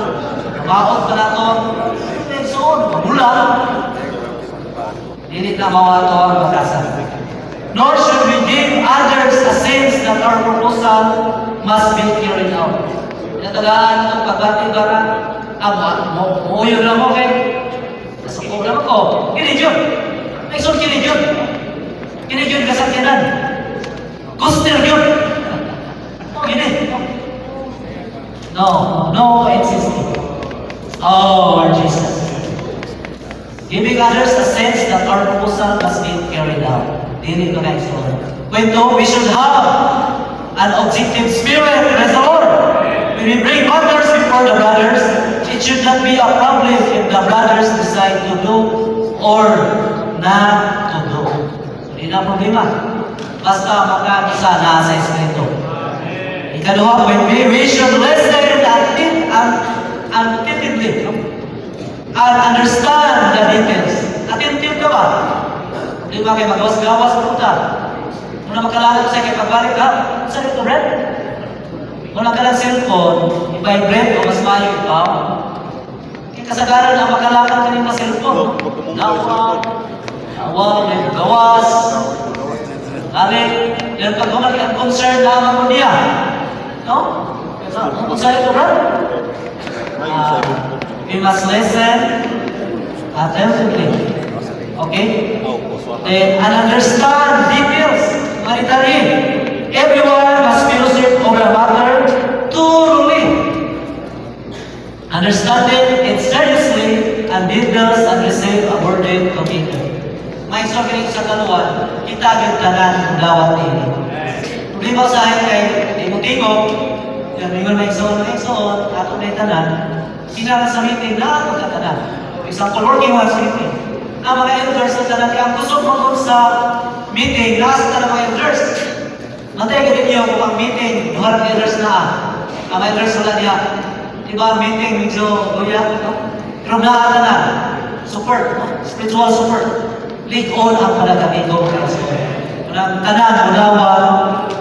maot ka na ito, tensoon, magulang. Hindi na mawato ang batasan. nor should we give others a sense that our proposal must be carried out. Natagaan itong pagbati-bara, muuyod lang mo kay, nasukog lang ako. Kini Jun. May sun kini Jun. Kini Jun kasakyanan. Guster Jun. Gini. No insisting. Oh, Lord Jesus. Giving others a sense that our proposal must be carried out. Dili ko guys. Kwento, we should have an objective spirit, praise the Lord. When we bring matters before the brothers, it should not be a problem if the brothers decide to do or not to do. Hindi na problema. Basta makakisa na sa Espiritu. Ikaduha, we should listen attentively and understand the details. Attentive ka ba? Di ba kayo magawas-gawas punta? Muna makalalap sa kayo pagbalik ka? Saan ito, Brad? Muna ka ng cellphone, i-vibrate o mas mayo ikaw. Kaya kasagaran na makalakad ka rin sa cellphone. Nawa, may gawas. Alit, yan pag humalik ang concern na mo niya. No? Kung saan ito, Brad? We must listen attentively. Okay? And understand details. Monetary. Everyone must fellowship over a matter thoroughly. Understanding it seriously and details and receive a burden committed. May isogin sa kaluan, kita yung tanan ng dawat ini. Problema sa akin kay tingog-tingog, yan mingon may igsoon, ato na tanan, kinala sa meeting na ako sa tanan. Example, working once meeting. Ang mga elders na tanan kaya gusto mo sa meeting, nasa tanan mga elders. Matay ka rin niyo kung ang meeting, duharap elders na ang mga elders wala niya. Diba ang meeting, medyo guya, pero nakata na, support, spiritual support. Lead on ang panagamigo mga iso. Ang tanan, unawan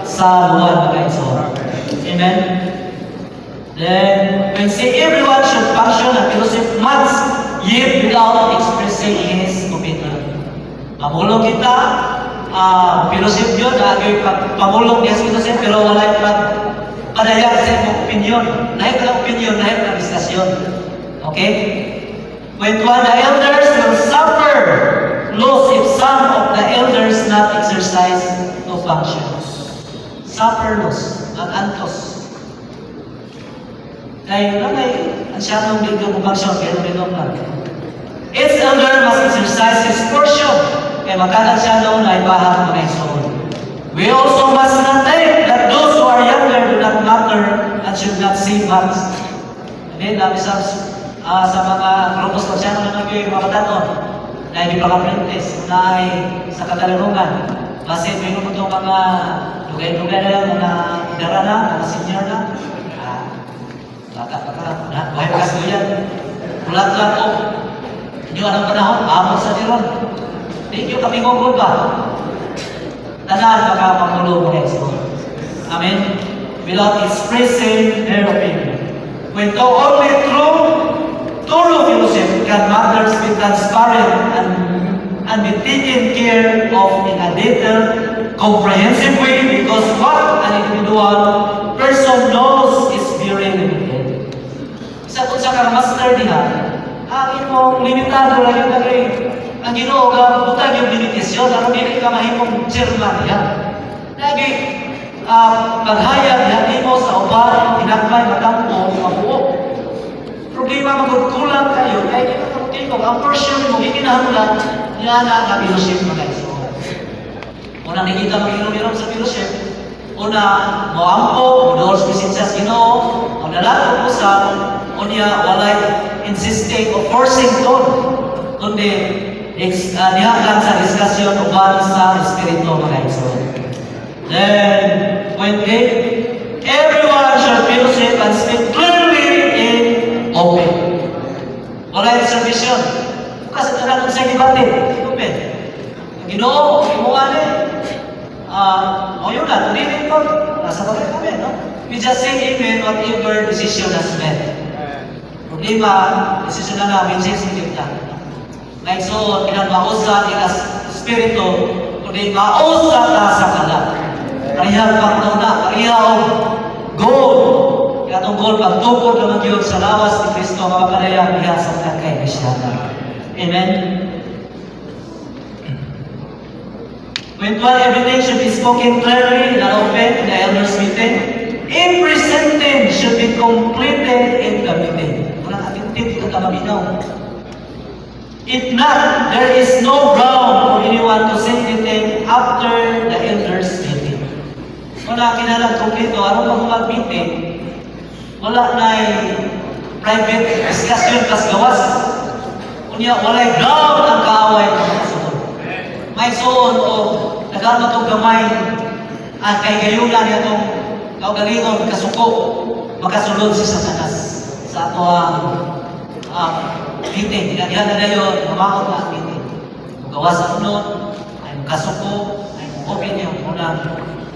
sa luwan mga iso. Amen? Then, when say everyone should function and fellowship must yet without expressing his opinion. Pamulong kita, fellowship yun, pamulong niya sa fellowship, pero wala yung padayag sa iyong opinion. Lahit na opinion, lahit na diskusyon. Okay? When one of the elders will suffer loss if some of the elders not exercise no function. Suffer loss, not antos. Kaya yun ang siyang bigyan ng function, kaya nung lang. Each elder must exercise his portion. Kaya magkalang siya noon ay bahag mga isoon. We also must not think that those who are younger do not matter and should not see much. Hindi, dami sa mga grupos na siya na naging mga taton na hindi pa ka-apprentice, na ay sa katalungan. Kasi may mo itong mga lugay-lugay na mga idara na, mga senior na. Baka, buhay pa kasi yan. Ulat-ulat o. Hindi anong panahon, amon sa diron. Hindi nyo kami ngugod ba? Tanan baka mamulo mo next month. Amen? Without expressing their opinion. When the only true fellowship can matters be transparent and be taken care of in a detailed, comprehensive way because what an individual person knows is very limited. Isa kung sa master diha, ang imong limitado lang yung tagay. Ang Ginoo ka butang yung limitasyon, pero dili ka mahimong chairman diha. Lagi paghayag yan mo sa uban, tinakmay matampo, mabuo. Problema magkulang kayo, kaya hindi ka magkikog. Ang portion mo, ikinahanglan, yan ang fellowship mga iso. Unang nakikita mag-inom-inom sa fellowship, una, moampo, modals presensya sa Ginoo, o nalatong usap, o niya, walay insisting o forcing tone, kundi nihanglan sa diskusyon o ban sa Espiritu mga iso. Then, when everyone should fellowship and speak clearly in open. Wala yung reservation. Kasi talagang sa debate, open. Ang Ginoo, imuha na o yun na, tulitin ko. Nasa bagay kami, no? We just say amen whatever decision has made. Problema, decision na namin, sensitive na. Like so, pinagmausan, ikas spirito, kung kundi mausa ta sa kalat. Parihag pagtuna, parihag goal. Katong goal, pagtukod naman yun sa lawas ni Kristo, mapapadayang diha sa kay Kristiyanan. Amen? When everything should be spoken clearly and open in the elders' meeting, every sentence should be completed in the meeting. Walang atintip ito maminaw. If not, there is no ground for anyone to say anything after the elders' meeting. Wala kinalang kompleto, ano pag mag-meeting, wala na private discussion kas gawas. Kunya, walay ground ang kaaway ng mga sunod. May soon o nagano itong gamay at kay gayunan itong kaugalingon kasuko, makasulod si Satanas sa ato ang meeting. Tinagyan na yun, mamakot na ang meeting. Gawas ang unod, ay kasuko, ay open yung unang.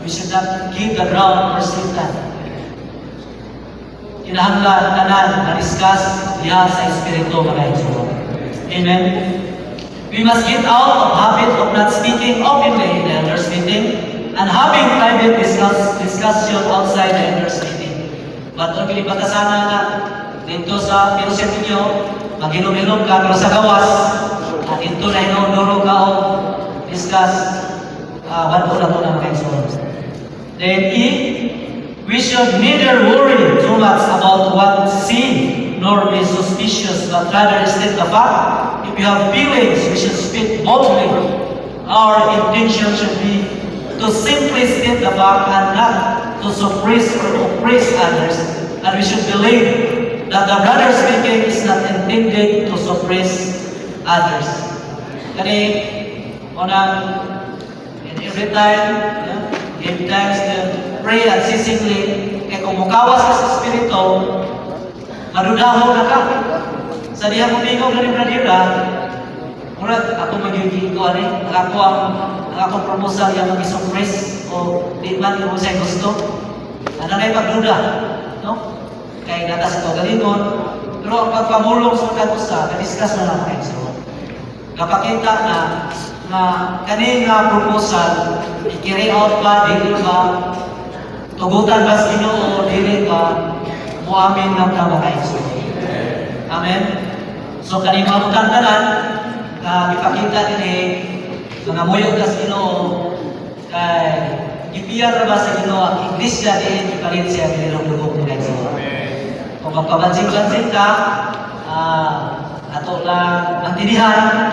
We should not give the ground for Satan. Kinahanglan tanan na-discuss diha sa Espiritu mga igsoon. Amen? We must get out of habit of not speaking openly in the elders' meeting and having private discussion outside the elders' meeting. But kung pilipatasana na dito sa pinuset ninyo, mag-inom-inom ka pero sa gawas, at ito na inunduro ka o discuss, wala na ito na mga igsoon. Then we should neither worry too much about what sin, nor be suspicious, but rather state the fact. If you have feelings, we should speak boldly. Our intention should be to simply state the fact and not to suppress or oppress others. And we should believe that the brother speaking is not intended to suppress others. Kani, every time, give thanks to pray unceasingly. Kaya kung mukawas ka sa Espiritu, madudaho na ka. Sa diha mo bingo na rin bradira, murag ako magiging ko ang akong proposal yung mag-suppress o di man yung sa gusto. Ano na yung pagduda, no? Kaya natas ito galingon. Pero ang pagpamulong sa katusa, na-discuss na lang kayo. So, kapakita na kaning proposal, i-carry out ba, dili ba, tugutan ba sa Ginoo o dili ba, muamin ng tama kayo. Amen? So kaning mga mutantanan, ipakita nila, mga muyog ka sa Ginoo, kay ipiyar ba sa Ginoo, ang iglesia din, ipalit siya nilong lugog nila sa Ginoo. Kung magpabansing-bansing ka, ato lang ang tinihan,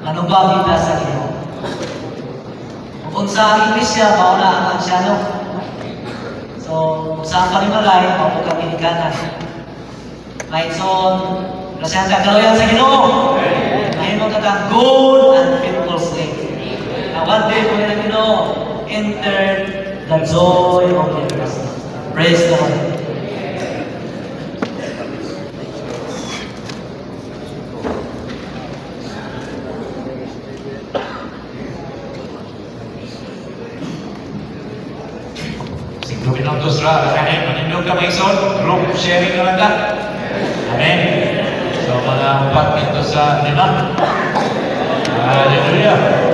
manubang kita sa Ginoo. Kung sa iglesia, mauna ang ansyano. So, kung saan panimalay, maupog ang pinikanan. Right, so, kasi ang kagaloyan sa Ginoo. Mahimong katang good and faithful slave. Now, one day, kung yung Ginoo, enter the joy of the Lord. Praise the Lord. Minutos ra kanin manindog ka maison group sharing na lang ka. Amen. So mga 4 minutos sa 5. Hallelujah.